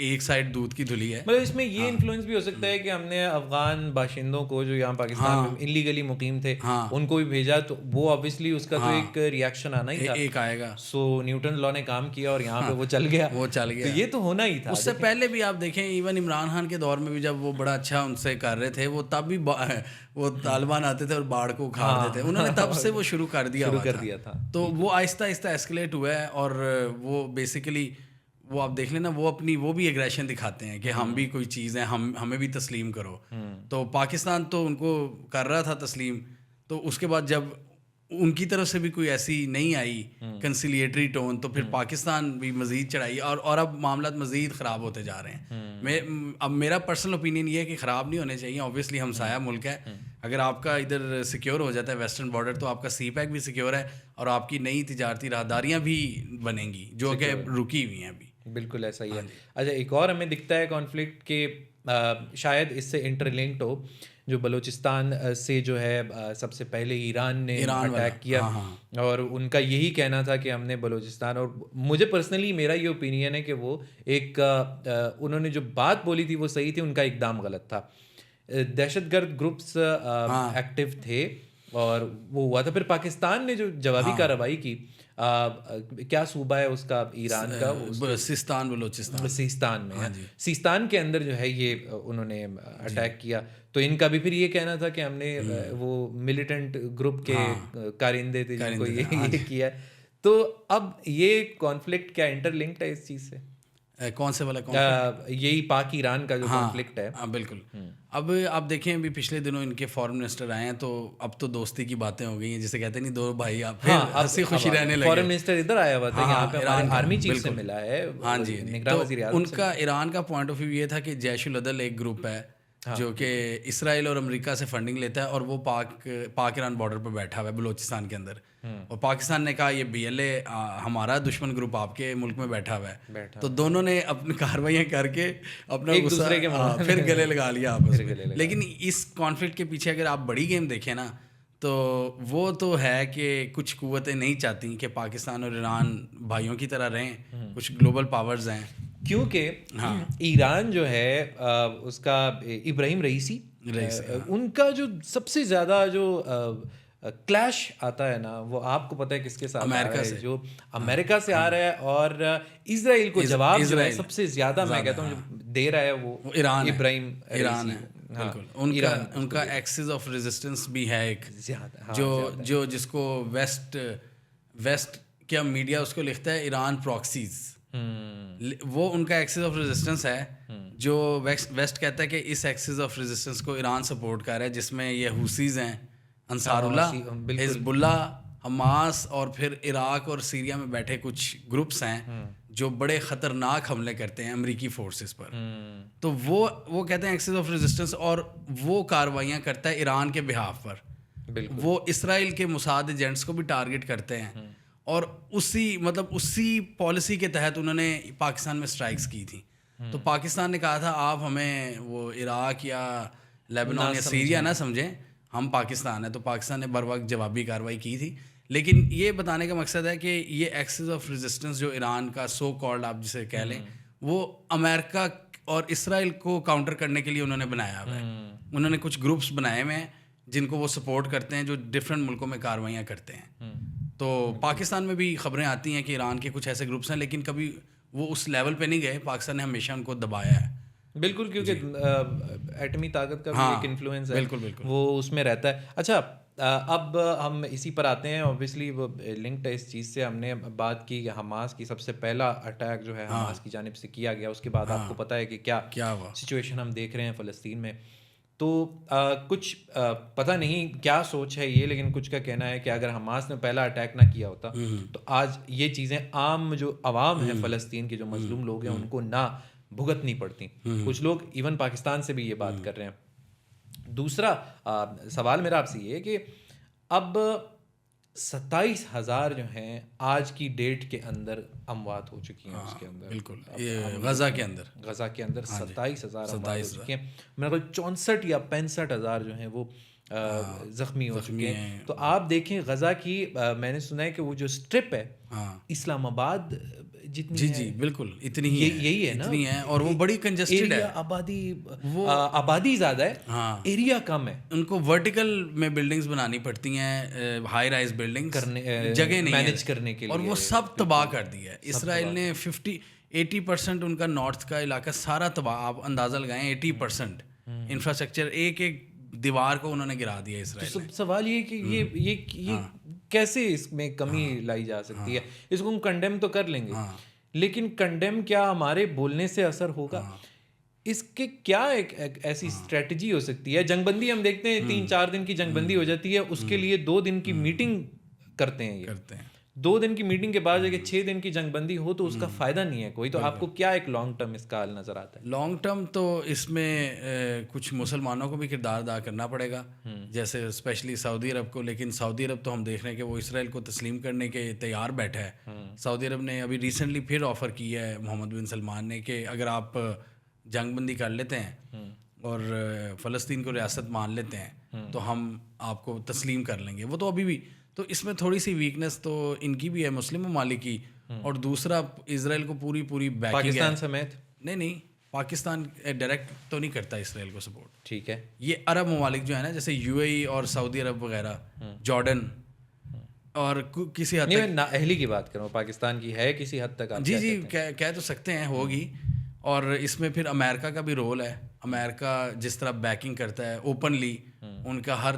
ایک سائڈ دودھ کی دھلی ہے. مطلب اس میں یہ انفلوئنس بھی ہو سکتا ہے کہ ہم نے افغان باشندوں کو جو یہاں پاکستان میں انلیگلی مقیم تھے ان کو بھی بھیجا, تو وہ آبویسلی اس کا تو ایک ریئیکشن آنا ہی تھا, ایک آئے گا. سو نیوٹن لا نے کام کیا اور یہاں پہ وہ چل گیا. تو یہ تو ہونا ہی تھا. اس سے پہلے بھی آپ دیکھیں, ایون عمران خان کے دور میں بھی جب وہ بڑا اچھا ان سے کر رہے تھے, وہ تب بھی وہ طالبان آتے تھے اور باڑ کو اکھاڑتے تھے. انہوں نے تب سے وہ شروع کر دیا تھا. تو وہ آہستہ آہستہ ایسکلیٹ ہوا ہے. اور وہ بیسیکلی وہ آپ دیکھ لیں نا, وہ بھی ایگریشن دکھاتے ہیں کہ ہم بھی کوئی چیز ہیں, ہمیں بھی تسلیم کرو. تو پاکستان تو ان کو کر رہا تھا تسلیم, تو اس کے بعد جب ان کی طرف سے بھی کوئی ایسی نہیں آئی کنسیلیٹری ٹون, تو پھر پاکستان بھی مزید چڑھائی, اور اب معاملات مزید خراب ہوتے جا رہے ہیں. اب میرا پرسنل اوپینین یہ ہے کہ خراب نہیں ہونے چاہیے. اوبویسلی ہم سایہ ملک ہے, اگر آپ کا ادھر سیکیور ہو جاتا ہے ویسٹرن بارڈر, تو آپ کا سی پیک بھی سیکیور ہے, اور آپ کی نئی تجارتی راہداریاں بھی بنیں گی جو کہ رکی ہوئی ہیں ابھی. بالکل ایسا ہی ہے. اچھا, ایک اور ہمیں دکھتا ہے کانفلکٹ کہ شاید اس سے انٹر لنکڈ ہو, جو بلوچستان سے جو ہے سب سے پہلے ایران نے اٹیک کیا, اور ان کا یہی کہنا تھا کہ ہم نے بلوچستان, اور مجھے پرسنلی میرا یہ اوپینین ہے کہ وہ ایک انہوں نے جو بات بولی تھی وہ صحیح تھی, ان کا اقدام غلط تھا. دہشت گرد گروپس ایکٹیو تھے اور وہ ہوا تھا. پھر پاکستان نے جو جوابی کارروائی کی, کیا صوبہ ہے اس کا ایران کا, سیستان بلوچستان, سیستان میں, سیستان کے اندر جو ہے یہ انہوں نے اٹیک کیا. تو ان کا بھی پھر یہ کہنا تھا کہ ہم نے وہ ملیٹنٹ گروپ کے کارندے تھے جن کو یہ کیا. تو اب یہ کانفلکٹ کیا انٹر لنکڈ ہے اس چیز سے؟ کون سے والا یہی پاک ایران کا جو کانفلکٹ ہے. بالکل. اب آپ دیکھیں, ابھی پچھلے دنوں ان کے فارن منسٹر آئے ہیں, تو اب تو دوستی کی باتیں ہو گئی ہیں, جسے کہتے نہیں دو بھائی آپ ہنسی خوشی رہنے لگے. فارن منسٹر ادھر آیا ہوا تھا, یہاں پہ آرمی چیف سے ملا ہے. ہاں جی. ان کا ایران کا پوائنٹ آف ویو یہ تھا کہ جیش العدل ایک گروپ ہے جو کہ اسرائیل اور امریکہ سے فنڈنگ لیتا ہے, اور وہ پاک ایران بارڈر پہ بیٹھا ہوا ہے بلوچستان کے اندر. اور پاکستان نے کہا یہ BLA ہمارا دشمن گروپ آپ کے ملک میں بیٹھا ہوا ہے. تو دونوں نے اپنی کاروائیاں کر کے اپنا غصہ پھر گلے لگا لیا آپس میں. لیکن اس کانفلکٹ کے پیچھے اگر آپ بڑی گیم دیکھیں نا, تو وہ تو ہے کہ کچھ قوتیں نہیں چاہتی کہ پاکستان اور ایران بھائیوں کی طرح رہیں, کچھ گلوبل پاورز ہیں. کیونکہ ایران جو ہے اس کا ابراہیم رئیسی, ان کا جو سب سے زیادہ جو کلیش آتا ہے نا, وہ آپ کو پتہ ہے کس کے ساتھ آ رہا ہے, جو امریکہ سے آ رہا ہے, اور اسرائیل کو جواب جو ہے سب سے زیادہ میں کہتا ہوں جو دے رہا ہے وہ ابراہیم ایران ہے. بالکل. ان کا ایکسس آف ریزسٹنس بھی ہے ایک زیادہ, جو جس کو ویسٹ کیا میڈیا اس کو لکھتا ہے ایران پراکسیز, وہ ان کا ایکسس آف ریزسٹنس ہے, جو ویسٹ کہتا ہے کہ اس ایکسس آف ریزسٹنس کو ایران سپورٹ کر رہا ہے, جس میں یہ حوثیز ہیں, انصار اللہ, حزب اللہ, حماس, اور پھر عراق اور سیریا میں بیٹھے کچھ گروپس ہیں جو بڑے خطرناک حملے کرتے ہیں امریکی فورسز پر. تو وہ کہتے ہیں ایکسس آف ریزسٹنس, اور وہ کاروائیاں کرتا ہے ایران کے بہاف پر. وہ اسرائیل کے موساد ایجنٹس کو بھی ٹارگٹ کرتے ہیں, اور اسی پالیسی کے تحت انہوں نے پاکستان میں اسٹرائکس کی تھی. تو پاکستان نے کہا تھا آپ ہمیں وہ عراق یا لیبنان یا سیریا نہ سمجھیں, ہم پاکستان ہیں. تو پاکستان نے بر وقت جوابی کارروائی کی تھی. لیکن یہ بتانے کا مقصد ہے کہ یہ ایکسس آف ریزسٹنس جو ایران کا سو کالڈ آپ جسے کہہ لیں, وہ امریکہ اور اسرائیل کو کاؤنٹر کرنے کے لیے انہوں نے بنایا ہوا ہے. انہوں نے کچھ گروپس بنائے ہوئے ہیں جن کو وہ سپورٹ کرتے ہیں, جو ڈفرینٹ ملکوں میں کاروائیاں کرتے ہیں. تو پاکستان میں بھی خبریں آتی ہیں کہ ایران کے کچھ ایسے گروپس ہیں، لیکن کبھی وہ اس لیول پہ نہیں گئے. پاکستان نے ہمیشہ ان کو دبایا ہے. بالکل، کیونکہ ایٹمی طاقت کا بھی ایک انفلوئنس ہے، بالکل بالکل وہ اس میں رہتا ہے. اچھا اب ہم اسی پر آتے ہیں. اوبیسلی وہ لنکڈ ہے اس چیز سے. ہم نے بات کی کہ حماس کی سب سے پہلا اٹیک جو ہے حماس کی جانب سے کیا گیا، اس کے بعد آپ کو پتہ ہے کہ کیا سچویشن ہم دیکھ رہے ہیں فلسطین میں. تو کچھ پتہ نہیں کیا سوچ ہے یہ، لیکن کچھ کا کہنا ہے کہ اگر حماس نے پہلا اٹیک نہ کیا ہوتا تو آج یہ چیزیں عام جو عوام ہیں فلسطین کے جو مظلوم لوگ ہیں ان کو نہ بھگتنی پڑتی. کچھ لوگ ایون پاکستان سے بھی یہ بات کر رہے ہیں. دوسرا سوال میرا آپ سے یہ ہے کہ اب 27,000 جو ہیں آج کی ڈیٹ کے اندر اموات ہو چکی ہیں اس کے اندر. بالکل غزہ کے اندر 27,000 اموات ہو چکی ہیں. میرے خیال 64 یا 65,000 جو ہیں وہ زخمی ہو چکے ہیں. تو آپ دیکھیں غزہ کی، میں نے سنا ہے کہ وہ جو اسٹرپ ہے اسلام آباد جتنی جی بالکل اتنی ہی یہی ہے نا، اتنی ہے، اور وہ بڑی کنجسٹڈ ہے. آبادی زیادہ ہے، ایریا کم ہے. ان کو ورٹیکل میں بلڈنگز بنانی پڑتی ہیں، ہائی رائز بلڈنگ جگہ نہیں مینیج کرنے کے لیے، اور وہ سب تباہ کر دیا ہے. اسرائیل نے 80% ان کا نارتھ کا علاقہ سارا تباہ. آپ اندازہ لگائیں 80% انفراسٹرکچر، ایک دیوار کو انہوں نے گرا دیا اسرائیل نے. سوال یہ کہ یہ کیسے اس میں کمی لائی جا سکتی ہے؟ اس کو ہم کنڈیم تو کر لیں گے، لیکن کنڈیم کیا ہمارے بولنے سے اثر ہوگا؟ اس کے کیا ایک ایسی اسٹریٹجی ہو سکتی ہے؟ جنگ بندی ہم دیکھتے ہیں 3-4 دن کی جنگ بندی ہو جاتی ہے، اس کے لیے 2 دن کی میٹنگ کرتے ہیں. 2 دن کی میٹنگ کے بعد اگر 6 دن کی جنگ بندی ہو تو اس کا فائدہ نہیں ہے کوئی. تو آپ کو کیا ایک لانگ ٹرم اس کا حل نظر آتا ہے؟ لانگ ٹرم تو اس میں کچھ مسلمانوں کو بھی کردار ادا کرنا پڑے گا، جیسے اسپیشلی سعودی عرب کو. لیکن سعودی عرب تو ہم دیکھ رہے ہیں کہ وہ اسرائیل کو تسلیم کرنے کے تیار بیٹھا ہے. سعودی عرب نے ابھی ریسنٹلی پھر آفر کیا ہے محمد بن سلمان نے کہ اگر آپ جنگ بندی کر لیتے ہیں اور فلسطین کو ریاست مان لیتے ہیں تو ہم آپ کو تسلیم کر لیں گے. وہ تو ابھی بھی، تو اس میں تھوڑی سی ویکنیس تو ان کی بھی ہے، مسلم ممالک کی. اور دوسرا اسرائیل کو پوری بیکنگ ہے پاکستان سمیت. نہیں پاکستان ڈائریکٹ تو نہیں کرتا اسرائیل کو سپورٹ. ٹھیک ہے. یہ عرب ممالک جو ہے نا، جیسے UAE اور سعودی عرب وغیرہ، جارڈن، اور کسی حد تک نااہلی کی بات کروں، پاکستان کی ہے کسی حد تک. جی کہہ تو سکتے ہیں ہوگی. اور اس میں پھر امریکہ کا بھی رول ہے. امریکہ جس طرح بیکنگ کرتا ہے اوپنلی، ان کا ہر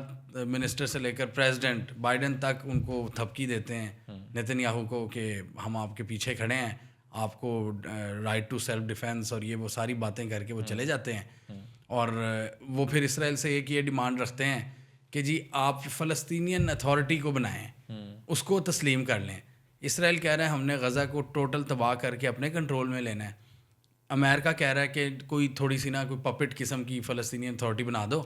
منسٹر سے لے کر پریزیڈنٹ بائیڈن تک ان کو تھپکی دیتے ہیں نیتن یاہو کو کہ ہم آپ کے پیچھے کھڑے ہیں، آپ کو رائٹ ٹو سیلف ڈیفینس اور وہ ساری باتیں کر کے وہ چلے جاتے ہیں. اور وہ پھر اسرائیل سے ایک یہ ڈیمانڈ رکھتے ہیں کہ جی آپ فلسطینین اتھارٹی کو بنائیں، اس کو تسلیم کر لیں. اسرائیل کہہ رہا ہے ہم نے غزہ کو ٹوٹل تباہ کر کے اپنے کنٹرول میں لینا ہے. امریکہ کہہ رہا ہے کہ کوئی تھوڑی سی نا کوئی پپٹ قسم کی فلسطینین اتھارٹی بنا دو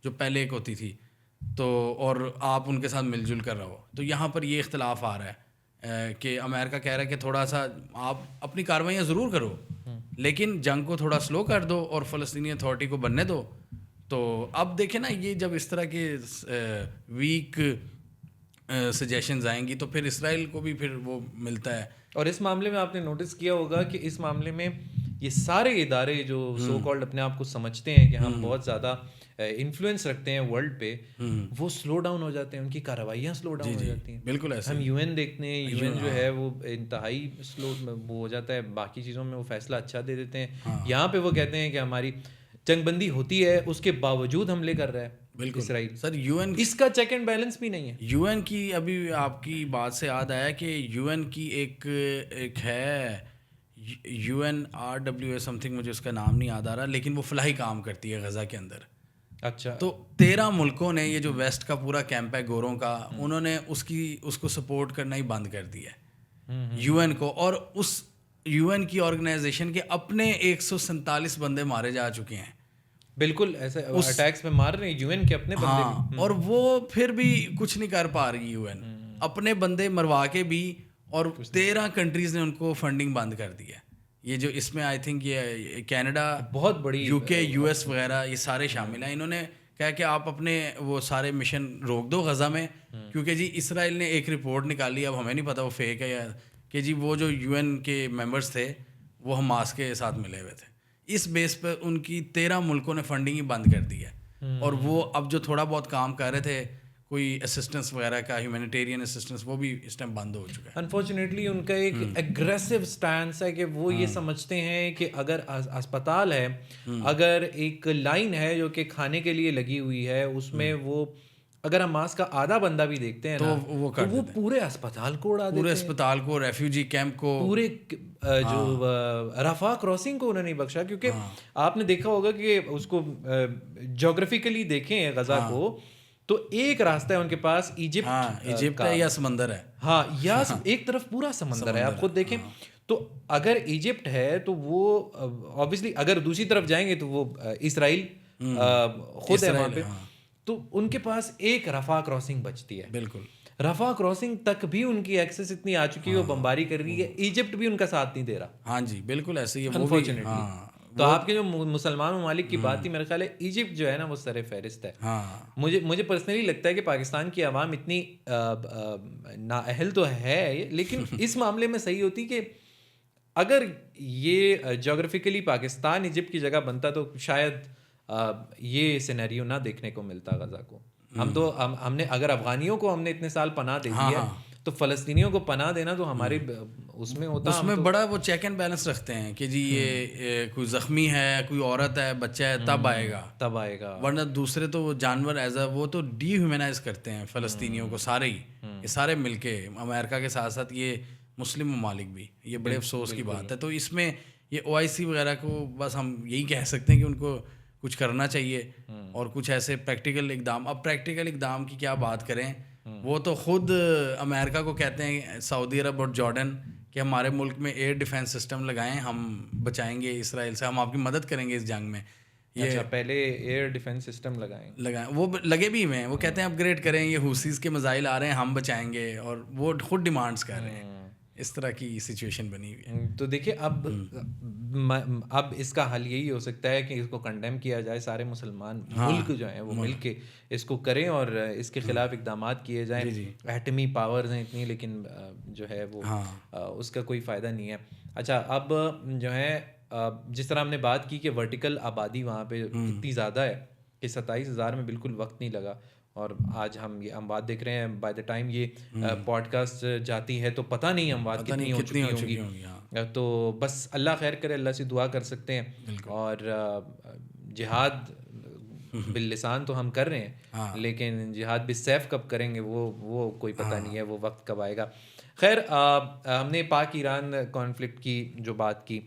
جو پہلے ایک ہوتی تھی، تو اور آپ ان کے ساتھ مل جل کر رہو. تو یہاں پر یہ اختلاف آ رہا ہے کہ امریکہ کہہ رہا ہے کہ تھوڑا سا آپ اپنی کارروائیاں ضرور کرو، لیکن جنگ کو تھوڑا سلو کر دو اور فلسطینی اتھارٹی کو بننے دو. تو اب دیکھیں نا، یہ جب اس طرح کے ویک سجیشنز آئیں گی تو پھر اسرائیل کو بھی پھر وہ ملتا ہے. اور اس معاملے میں آپ نے نوٹس کیا ہوگا کہ اس معاملے میں یہ سارے ادارے جو سو کالڈ اپنے آپ کو سمجھتے ہیں کہ ہم بہت زیادہ انفلوئنس رکھتے ہیں ورلڈ پہ، وہ سلو ڈاؤن ہو جاتے ہیں، ان کی کارروائیاں سلو ڈاؤن ہو جاتی ہیں. بالکل ایسا. ہم UN دیکھتے ہیں، UN جو ہے وہ انتہائی سلو وہ ہو جاتا ہے، باقی چیزوں میں وہ فیصلہ اچھا دے دیتے ہیں. یہاں پہ وہ کہتے ہیں کہ ہماری جنگ بندی ہوتی ہے، اس کے باوجود حملے کر رہا ہے بالکل اسرائیل. سر UN اس کا چیک اینڈ بیلنس بھی نہیں ہے. UN کی ابھی آپ کی بات سے یاد آیا کہ UN کی ایک ہے UNRWA سم تھنگ، مجھے اس کا نام نہیں یاد آ رہا، لیکن وہ فلاحی کام کرتی ہے غزہ کے اندر. اچھا. تو 13 ملکوں نے، یہ جو ویسٹ کا پورا کیمپ ہے گوروں کا، انہوں نے اس کو سپورٹ کرنا ہی بند کر دیا ہے UN کو. اور اس UN کی آرگنائزیشن کے اپنے 147 بندے مارے جا چکے ہیں. بالکل ایسے اٹیکس میں مار رہے ہیں UN کے اپنے بندے بھی. اور وہ پھر بھی کچھ نہیں کر پا رہی UN، اپنے بندے مروا کے بھی. اور 13 کنٹریز نے ان کو فنڈنگ بند کر دی ہے. یہ جو اس میں آئی تھنک یہ کینیڈا، بہت بڑی UK US وغیرہ یہ سارے شامل ہیں. انہوں نے کہا کہ آپ اپنے وہ سارے مشن روک دو غزہ میں، کیونکہ جی اسرائیل نے ایک رپورٹ نکالی، اب ہمیں نہیں پتہ وہ فیک ہے یا، کہ جی وہ جو UN کے ممبرس تھے وہ حماس کے ساتھ ملے ہوئے تھے. اس بیس پہ ان کی 13 ملکوں نے فنڈنگ ہی بند کر دی ہے. اور وہ اب جو تھوڑا بہت کام کر رہے تھے، کوئی اسسٹنس وغیرہ کا ہیومینیٹیرین اسسٹنس وہ بھی اس ٹائم بند ہو چکا ہے. انفارچونیٹلی ان کا ایک ایگریسو اسٹینس ہے کہ وہ یہ سمجھتے ہیں کہ اگر اسپتال ہے, اگر ایک لائن ہے جو کہ کھانے کے لیے لگی ہوئی ہے, اس میں وہ اگر حماس کا آدھا بندہ بھی دیکھتے ہیں نا وہ پورے اسپتال کو اڑا دیتے ہیں, پورے اسپتال کو, ریفیوجی کیمپ کو, پورے جو رفح کراسنگ کو انہوں نے نہیں بخشا. کیونکہ آپ نے دیکھا ہوگا کہ اس کو جغرافیکلی دیکھیں غزہ کو, تو ایک راستہ ہے ان کے پاس ایجپٹ ہے یا سمندر ہے, ہاں, یا ایک طرف پورا سمندر ہے. آپ خود دیکھیں تو اگر ایجپٹ ہے تو وہ obviously اگر دوسری طرف جائیں گے تو وہ اسرائیل خود ہے وہاں پہ, تو ان کے پاس ایک رفح کراسنگ بچتی ہے. بالکل رفح کراسنگ تک بھی ان کی ایکسس اتنی آ چکی ہے, وہ بمباری کر رہی ہے, ایجپٹ بھی ان کا ساتھ نہیں دے رہا. ہاں جی بالکل ایسے ہی ہے. انفارچونیٹلی تو آپ کے جو مسلمان ممالک کی بات تھی, میرا خیال ہے ایجپٹ جو ہے نا وہ سر فہرست ہے. مجھے پرسنلی لگتا ہے کہ پاکستان کی عوام اتنی نااہل تو ہے, لیکن اس معاملے میں صحیح ہوتی کہ اگر یہ جغرافیکلی پاکستان ایجپٹ کی جگہ بنتا تو شاید یہ سینیریو نہ دیکھنے کو ملتا غزہ کو. ہم نے اگر افغانیوں کو ہم نے اتنے سال پناہ دے دی ہے, تو فلسطینیوں کو پناہ دینا تو ہمارے اس میں ہوتا, اس میں بڑا وہ چیک اینڈ بیلنس رکھتے ہیں کہ جی یہ کوئی زخمی ہے, کوئی عورت ہے, بچہ ہے, تب آئے گا, ورنہ دوسرے تو وہ جانور ایز اے وہ تو ڈی ہیومنائز کرتے ہیں فلسطینیوں کو سارے ہی, یہ سارے مل کے, امریکہ کے ساتھ ساتھ یہ مسلم ممالک بھی. یہ بڑے افسوس کی بات ہے. تو اس میں یہ OIC وغیرہ کو بس ہم یہی کہہ سکتے ہیں کہ ان کو کچھ کرنا چاہیے, اور کچھ ایسے پریکٹیکل اقدام. اب پریکٹیکل اقدام کی کیا بات کریں, وہ تو خود امریکہ کو کہتے ہیں, سعودی عرب اور جارڈن, کہ ہمارے ملک میں ایئر ڈیفینس سسٹم لگائیں, ہم بچائیں گے اسرائیل سے, ہم آپ کی مدد کریں گے اس جنگ میں. یہ پہلے ایئر ڈیفینس سسٹم لگائیں, وہ لگے بھی ہوئے ہیں. وہ کہتے ہیں اپ گریڈ کریں, یہ حوثیز کے میزائل آ رہے ہیں, ہم بچائیں گے, اور وہ خود ڈیمانڈس کر رہے ہیں. اس طرح کی سچویشن بنی ہوئی ہے. تو دیکھیے اب اس کا حل یہی ہو سکتا ہے کہ اس کو کنڈیم کیا جائے, سارے مسلمان ملک جو ہیں وہ مل کے اس کو کریں اور اس کے خلاف اقدامات کیے جائیں. ایٹمی پاورز ہیں اتنی, لیکن جو ہے وہ اس کا کوئی فائدہ نہیں ہے. اچھا, اب جو ہے جس طرح ہم نے بات کی کہ ورٹیکل آبادی وہاں پہ اتنی زیادہ ہے کہ 27,000 میں بالکل وقت نہیں لگا, اور آج ہم بات دیکھ رہے ہیں, بائی دا ٹائم یہ پوڈ کاسٹ جاتی ہے تو پتہ نہیں اموات کتنی ہو چکی ہوں گی. تو بس اللہ خیر کرے, اللہ سے دعا کر سکتے ہیں. اور جہاد باللسان تو ہم کر رہے ہیں, لیکن جہاد بالسیف کب کریں گے وہ کوئی پتہ نہیں ہے, وہ وقت کب آئے گا. خیر, ہم نے پاک ایران کانفلکٹ کی جو بات کی,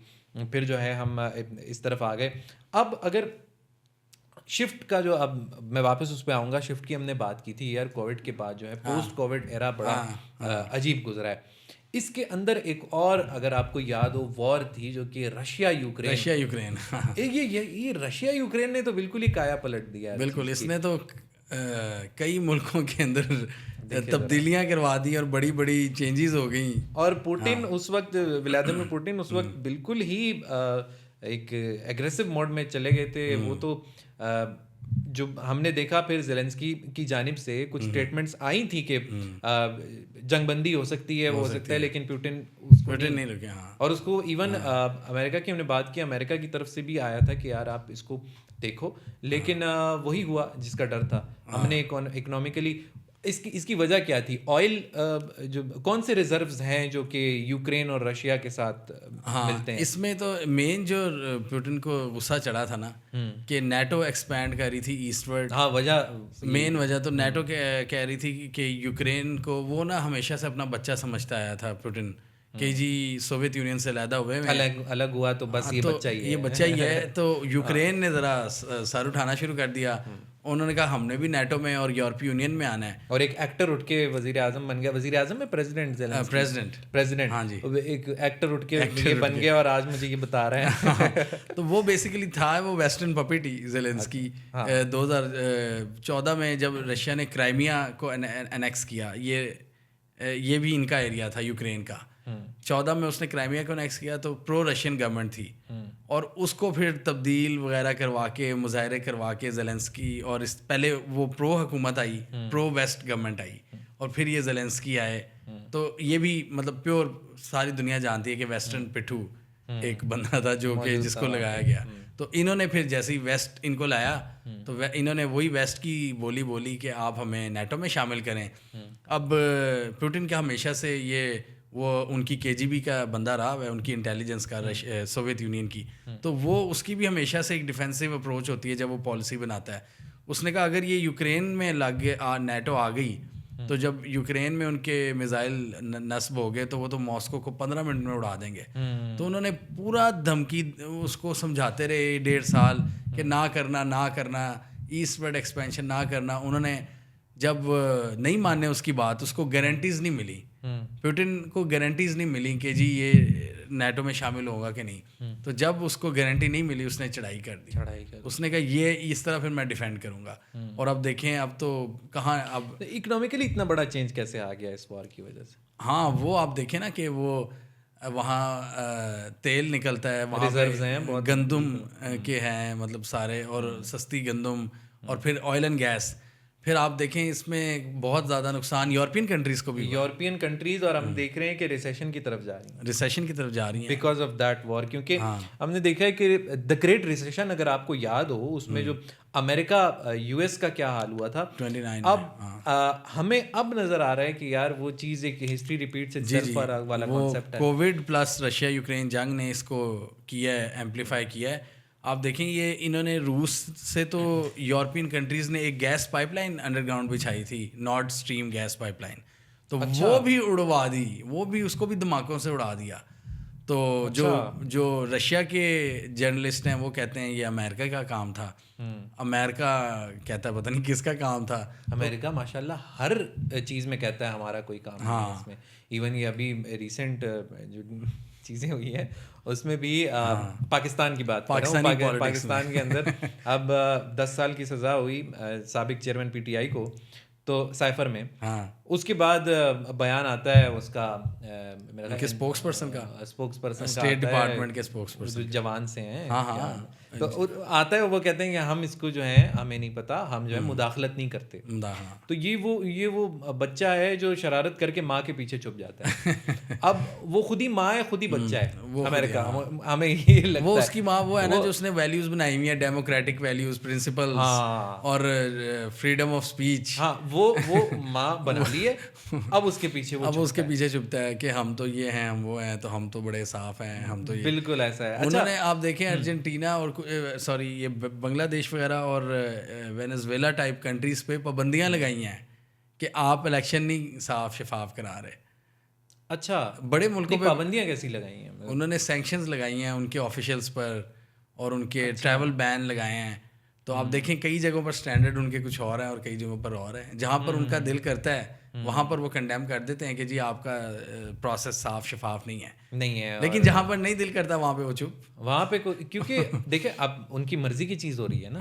پھر جو ہے ہم اس طرف آ گئے. اب اگر شفٹ کا جو, اب میں واپس اس پہ آؤں گا, شفٹ کی ہم نے بات کی تھی یار, کووڈ کے بعد جو ہے پوسٹ کووڈ ایرا بڑا عجیب گزرا ہے. اس کے اندر ایک اور اگر آپ کو یاد ہو وار تھی جو کہ رشیا یوکرین یہ رشیا یوکرین نے تو بالکل ہی کایا پلٹ دیا. بالکل, اس نے تو کئی ملکوں کے اندر تبدیلیاں کروا دی اور بڑی بڑی چینجز ہو گئیں. اور پوٹن اس وقت, ولادیمیر پوٹن اس وقت بالکل ہی ایک ایگریسو موڈ میں چلے گئے تھے. وہ تو جو ہم نے دیکھا پھر زیلنسکی کی جانب سے کچھ اسٹیٹمنٹس آئی تھیں کہ جنگ بندی ہو سکتی ہے, وہ ہو سکتا ہے, لیکن پوٹن نہیں رکے. اور اس کو ایون امریکہ کی ہم نے بات کی, امریکہ کی طرف سے بھی آیا تھا کہ یار آپ اس کو دیکھو, لیکن وہی ہوا جس کا ڈر تھا. ہم نے اکنامکلی اس کی وجہ کیا تھی, آئل جو کون سے ریزروز ہیں جو کہ یوکرین اور رشیا کے ساتھ ملتے ہیں. اس میں تو مین جو پوٹن کو غصہ چڑھا تھا نا کہ نیٹو ایکسپینڈ کر رہی تھی ایسٹ ورڈ, وجہ مین وجہ تو نیٹو کہہ رہی تھی کہ یوکرین کو وہ نا ہمیشہ سے اپنا بچہ سمجھتا آیا تھا پوٹن, کہ جی سوویت یونین سے علیحدہ ہوئے الگ ہوا تو بس یہ بچہ ہی ہے. تو یوکرین نے ذرا سر اٹھانا شروع کر دیا. انہوں نے کہا ہم نے بھی نیٹو میں اور یورپی یونین میں آنا ہے. اور ایک ایکٹر اٹھ کے وزیر اعظم بن گیا. وزیر اعظم میں پریزیڈنٹ ہاں جی, ایک ایکٹر اٹھ کے بن گیا اور آج مجھے یہ بتا رہے ہیں. تو وہ بیسیکلی تھا وہ ویسٹرن پپیٹ ہی زیلنسکی. 2014 میں جب رشیا نے کرائمیا کو انیکس کیا, یہ بھی ان کا ایریا تھا یوکرین کا. 14 میں اس نے کرائمیا کو انیکس کیا تو پرو رشین گورنمنٹ تھی, اور اس کو پھر تبدیل وغیرہ کروا کے مظاہرے کروا کے زیلنسکی, اور پہلے وہ پرو حکومت آئی, پرو ویسٹ گورنمنٹ آئی, اور پھر یہ زیلنسکی آئے. تو یہ بھی مطلب پیور ساری دنیا جانتی ہے کہ ویسٹرن پٹھو ایک بندہ تھا جو کہ جس کو لگایا گیا. تو انہوں نے پھر جیسے ہی ویسٹ ان کو لایا تو انہوں نے وہی ویسٹ کی بولی کہ آپ ہمیں نیٹو میں شامل کریں. اب پوٹن کا ہمیشہ سے یہ وہ ان کی KGB کا بندہ رہا ہے, ان کی انٹیلیجنس کا, سوویت یونین کی, تو وہ اس کی بھی ہمیشہ سے ایک ڈیفینسو اپروچ ہوتی ہے جب وہ پالیسی بناتا ہے. اس نے کہا اگر یہ یوکرین میں نیٹو آ گئی تو جب یوکرین میں ان کے میزائل نصب ہو گئے تو وہ تو ماسکو کو 15 منٹ میں اڑا دیں گے. تو انہوں نے پورا دھمکی اس کو سمجھاتے رہے 1.5 سال کہ نہ کرنا ایسٹ ورڈ ایکسپینشن نہ کرنا. انہوں نے جب نہیں ماننے اس کی بات, اس کو گارنٹیز نہیں ملی, پوٹن کو گارنٹیز نہیں ملی کہ جی یہ نیٹو میں شامل ہوگا کہ نہیں. تو جب اس کو گارنٹی نہیں ملی اس نے چڑھائی کر دی. اس نے کہا یہ اس طرح پھر میں ڈیفینڈ کروں گا. اور اب دیکھیں اب تو کہاں, اب اکنامکلی اتنا بڑا چینج کیسے آ گیا اس وار کی وجہ سے. ہاں وہ آپ دیکھیں نا کہ وہ وہاں تیل نکلتا ہے, وہاں ریزروز ہیں, گندم کے ہیں مطلب سارے, اور سستی گندم, اور پھر آئل اینڈ گیس. پھر آپ دیکھیں اس میں بہت زیادہ نقصان یورپین کنٹریز کو بھی, یورپین کنٹریز, اور ہم دیکھ رہے ہیں کہ ریسیشن کی طرف جا رہی ہیں بیکاز آف دیٹ وار. کیونکہ ہم نے دیکھا ہے کہ دا گریٹ ریسیشن اگر آپ کو یاد ہو اس میں جو امریکہ US کا کیا حال ہوا تھا 29, اب ہمیں اب نظر آ رہا ہے کہ یار وہ چیز ایک ہسٹری ریپیٹ سے والا کانسیپٹ ہے. کووڈ پلس رشیا یوکرین جنگ نے اس کو کیا ہے, ایمپلیفائی کیا ہے. آپ دیکھیں یہ انہوں نے روس سے تو یورپین کنٹریز نے ایک gas pipeline underground بچھائی تھی, Nord Stream gas pipeline, تو وہ بھی اڑوا دی, وہ بھی اس کو بھی دھماکوں سے اڑا دیا. تو جو رشیا کے جرنلسٹ ہیں وہ کہتے ہیں یہ امریکہ کا کام تھا. امریکہ کہتا ہے پتہ نہیں کس کا کام تھا. امریکہ ماشاء اللہ ہر چیز میں کہتا ہے ہمارا کوئی کام نہیں ہے اس میں. ایون یہ ابھی ریسنٹ جو چیزیں ہوئی ہیں اس میں بھی پاکستان کی بات کر رہا ہوں. پاکستان کے اندر اب 10 سال کی سزا ہوئی سابق چیئرمین PTI کو, تو سائفر میں. اس کے بعد بیان آتا ہے اس کا اسپوکس پرسن کا, اسٹیٹ ڈپارٹمنٹ کے اسپوکس پرسن جوان سے ہیں, تو آتا ہے وہ کہتے ہیں کہ ہم اس کو جو ہے ہمیں نہیں پتا, ہم جو ہے مداخلت نہیں کرتے. تو یہ وہ بچہ ہے جو شرارت کر کے ماں کے پیچھے چھپ جاتا ہے. اب وہ خود ہی ماں ہے, خود ہی بچہ ہے. امریکہ ہمیں یہ لگتا ہے وہ اس کی ماں وہ ہے نا جو اس نے ویلیوز بنائی ہوئی ہیں, ڈیموکریٹک ویلیوز, پرنسپلز اور فریڈم آف اسپیچ. ہاں وہ ماں بنا لی ہے, اب اس کے پیچھے اب اس کے پیچھے چھپتا ہے کہ ہم تو یہ ہیں, ہم وہ ہیں, تو ہم تو بڑے صاف ہیں, ہم تو یہ. بالکل ایسا ہے. انہوں نے آپ دیکھیں ارجنٹینا اور سوری یہ بنگلہ دیش وغیرہ اور وینزویلا ٹائپ کنٹریز پہ پابندیاں لگائی ہیں کہ آپ الیکشن نہیں صاف شفاف کرا رہے. اچھا, بڑے ملکوں پہ پابندیاں کیسی لگائی ہیں؟ انہوں نے سینکشنز لگائی ہیں ان کے آفیشیلس پر, اور ان کے ٹریول بین لگائے ہیں. تو آپ دیکھیں کئی جگہوں پر سٹینڈرڈ ان کے کچھ اور ہیں اور کئی جگہوں پر اور ہیں. جہاں پر ان کا دل کرتا ہے وہاں پر وہ کنڈیم کر دیتے ہیں کہ جی آپ کا پروسیس صاف شفاف نہیں ہے. لیکن جہاں پر نہیں دل کرتا وہاں پہ وہ چپ, وہاں پہ کیونکہ دیکھیں اب ان کی مرضی کی چیز ہو رہی ہے نا.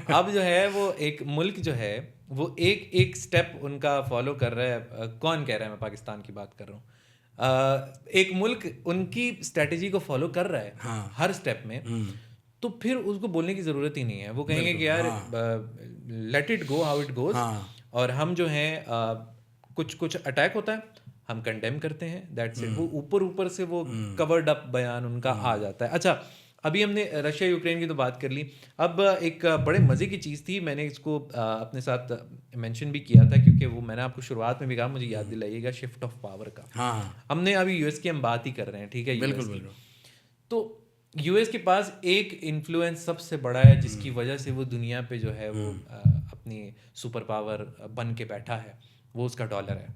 اب جو ہے وہ ایک ملک جو ہے وہ ایک سٹیپ ان کا فالو کر رہا ہے. کون کہہ رہا ہے, میں پاکستان کی بات کر رہا ہوں. ایک ملک ان کی اسٹریٹجی کو فالو کر رہا ہے ہر سٹیپ میں, تو پھر اس کو بولنے کی ضرورت ہی نہیں ہے. وہ کہیں گے کہ یار late it go how it goes, اور ہم جو ہیں کچھ اٹیک ہوتا ہے ہم کنڈیم کرتے ہیں, دیٹس اٹ. وہ اوپر سے وہ کورڈ اپ بیان ان کا آ جاتا ہے. اچھا, ابھی ہم نے رشیا یوکرین کی تو بات کر لی. اب ایک بڑے مزے کی چیز تھی, میں نے اس کو اپنے ساتھ مینشن بھی کیا تھا کیونکہ وہ میں نے آپ کو شروعات میں بھی کہا, مجھے یاد دلائیے گا شفٹ آف پاور کا. ہم نے ابھی US کی ہم بات ہی کر رہے ہیں, ٹھیک ہے, بالکل. تو US کے پاس ایک انفلوئنس سب سے بڑا ہے جس کی وجہ سے وہ دنیا پہ جو ہے وہ اپنی سپر پاور بن کے بیٹھا ہے, وہ اس کا ڈالر ہے.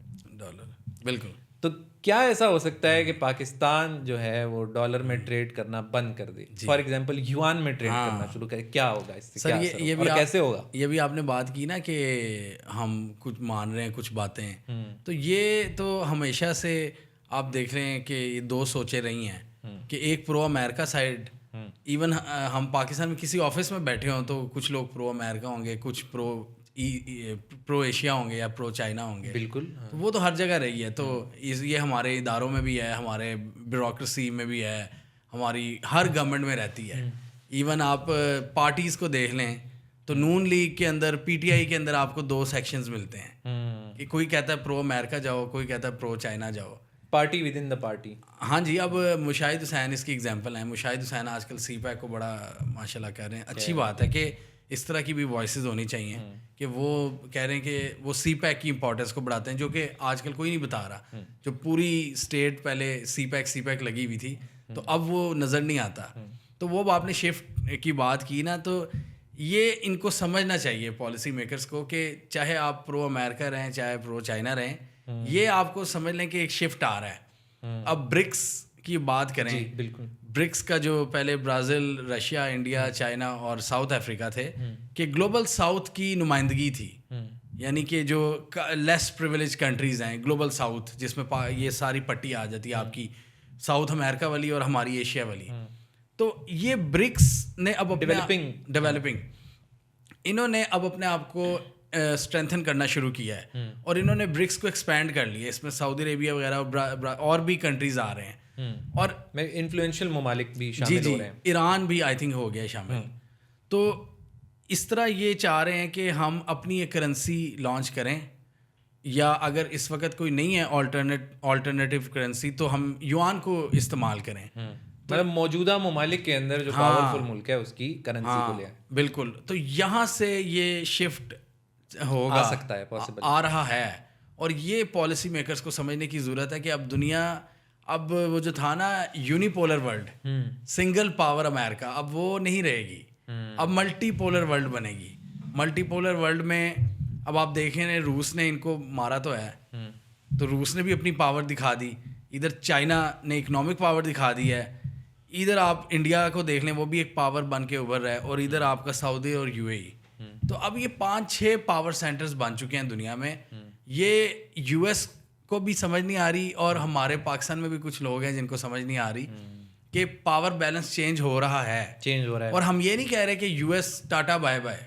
بالکل. تو کیا ایسا ہو سکتا ہے کہ پاکستان جو ہے وہ ڈالر میں ٹریڈ کرنا بند کر دے, فار ایگزامپل یوان میں ٹریڈ کرنا شروع کرے؟ کیا ہوگا اس سے, یہ بھی کیسے ہوگا؟ یہ بھی آپ نے بات کی نا کہ ہم کچھ مان رہے ہیں کچھ باتیں, تو یہ تو ہمیشہ سے آپ دیکھ رہے ہیں کہ یہ دو سوچیں رہی ہیں کہ ایک پرو امریکہ سائڈ, ایون ہم پاکستان میں کسی آفس میں بیٹھے ہوں تو کچھ لوگ پرو امریکہ ہوں گے, کچھ پرو ایشیا ہوں گے یا پرو چائنا ہوں گے. بالکل, وہ تو ہر جگہ رہی ہے. تو یہ ہمارے اداروں میں بھی ہے, ہمارے بیوروکریسی میں بھی ہے, ہماری ہر گورنمنٹ میں رہتی ہے. ایون آپ پارٹیز کو دیکھ لیں تو نون لیگ کے اندر PTI کے اندر آپ کو 2 سیکشنز ملتے ہیں کہ کوئی کہتا ہے پرو امریکہ جاؤ, کوئی کہتا ہے پرو چائنا جاؤ. Party with in the party. ہاں جی. اب مشاہد حسین اس کی ایگزامپل ہیں. مشاہد حسین آج کل سی پیک کو بڑا ماشاء اللہ کہہ رہے ہیں. اچھی بات ہے کہ اس طرح کی بھی وائسز ہونی چاہیے کہ وہ کہہ رہے ہیں کہ وہ سی پیک کی امپورٹنس کو بڑھاتے ہیں, جو کہ آج کل کوئی نہیں بتا رہا. جو پوری اسٹیٹ پہلے سی پیک لگی ہوئی تھی, تو اب وہ نظر نہیں آتا. تو وہ آپ نے شفٹ کی بات کی نا, تو یہ ان کو سمجھنا چاہیے پالیسی میکرز کو کہ چاہے آپ پرو امریکہ رہیں چاہے پرو چائنا رہیں, یہ آپ کو سمجھ لیں کہ ایک شفٹ آ رہا ہے. اب برکس کی بات کریں, بالکل برکس کا جو پہلے برازیل, رشیا, انڈیا, چائنا اور ساؤتھ افریقہ تھے, کہ گلوبل ساؤتھ کی نمائندگی تھی. یعنی کہ جو لیس پریویلیج کنٹریز ہیں گلوبل ساؤتھ, جس میں یہ ساری پٹی آ جاتی ہے آپ کی ساؤتھ امریکہ والی اور ہماری ایشیا والی. تو یہ برکس نے اب ڈیولپنگ انہوں نے اب اپنے آپ کو اسٹرینتھن کرنا شروع کیا ہے, اور انہوں نے برکس کو ایکسپینڈ کر لیا. اس میں سعودی عربیہ وغیرہ اور بھی کنٹریز آ رہے ہیں, اور انفلوئنشل ممالک بھی شامل ہو رہے ہیں. ایران بھی آئی تھنک ہو گیا شامل. تو اس طرح یہ چاہ رہے ہیں کہ ہم اپنی ایک کرنسی لانچ کریں, یا اگر اس وقت کوئی نہیں ہے آلٹرنیٹیو کرنسی, تو ہم یوان کو استعمال کریں. مطلب موجودہ ممالک کے اندر جو پاورفل ملک ہے اس کی کرنسی کو لے آئے. بالکل. تو یہاں سے یہ شفٹ ہوگا, آ سکتا ہے, پاسبل آ رہا ہے. اور یہ پالیسی میکرز کو سمجھنے کی ضرورت ہے کہ اب دنیا, اب وہ جو تھا نا یونیپولر ورلڈ, سنگل پاور امریکہ, اب وہ نہیں رہے گی. اب ملٹی پولر ورلڈ بنے گی. ملٹی پولر ورلڈ میں اب آپ دیکھیں, روس نے ان کو مارا تو ہے, تو روس نے بھی اپنی پاور دکھا دی. ادھر چائنا نے اکنامک پاور دکھا دی ہے. ادھر آپ انڈیا کو دیکھ لیں, وہ بھی ایک پاور بن کے ابھر رہا ہے. اور ادھر آپ کا سعودی اور یو اے ای. تو اب یہ 5-6 پاور سینٹرز بن چکے ہیں دنیا میں. یہ یو ایس کو بھی سمجھ نہیں آ رہی, اور ہمارے پاکستان میں بھی کچھ لوگ ہیں جن کو سمجھ نہیں آ رہی کہ پاور بیلنس چینج ہو رہا ہے. اور ہم یہ نہیں کہہ رہے کہ یو ایس ٹاٹا بائے بائے.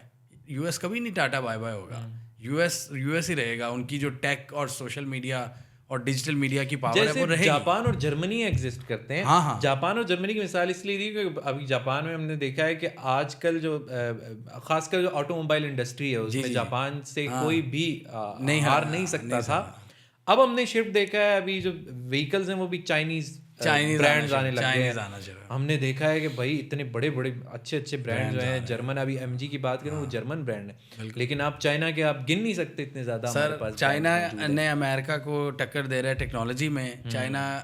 یو ایس کبھی نہیں ٹاٹا بائے بائے ہوگا. یو ایس ہی رہے گا. ان کی جو ٹیک اور سوشل میڈیا اور ڈیجیٹل میڈیا کی پاور ہے وہ رہے گی. جاپان اور جرمنی ایگزسٹ کرتے ہیں. جاپان اور جرمنی کی مثال اس لیے دی کہ ابھی جاپان میں ہم نے دیکھا ہے کہ آج کل جو خاص کر جو آٹو موبائل انڈسٹری ہے اس میں جاپان سے کوئی بھی ہار نہیں سکتا تھا. اب ہم نے شفٹ دیکھا ہے, ابھی جو وہیکلز ہیں وہ بھی چائنیز برانڈز آنے لگے ہیں. ہم نے دیکھا ہے کہ بھائی اتنے بڑے اچھے برانڈ جو ہیں, جرمن, ابھی ایم جی کی بات کریں وہ جرمن برانڈ ہے, لیکن آپ چائنا کے آپ گن نہیں سکتے اتنے زیادہ ہمارے پاس. چائنا نے امریکہ کو ٹکر دے رہا ہے ٹیکنالوجی میں. چائنا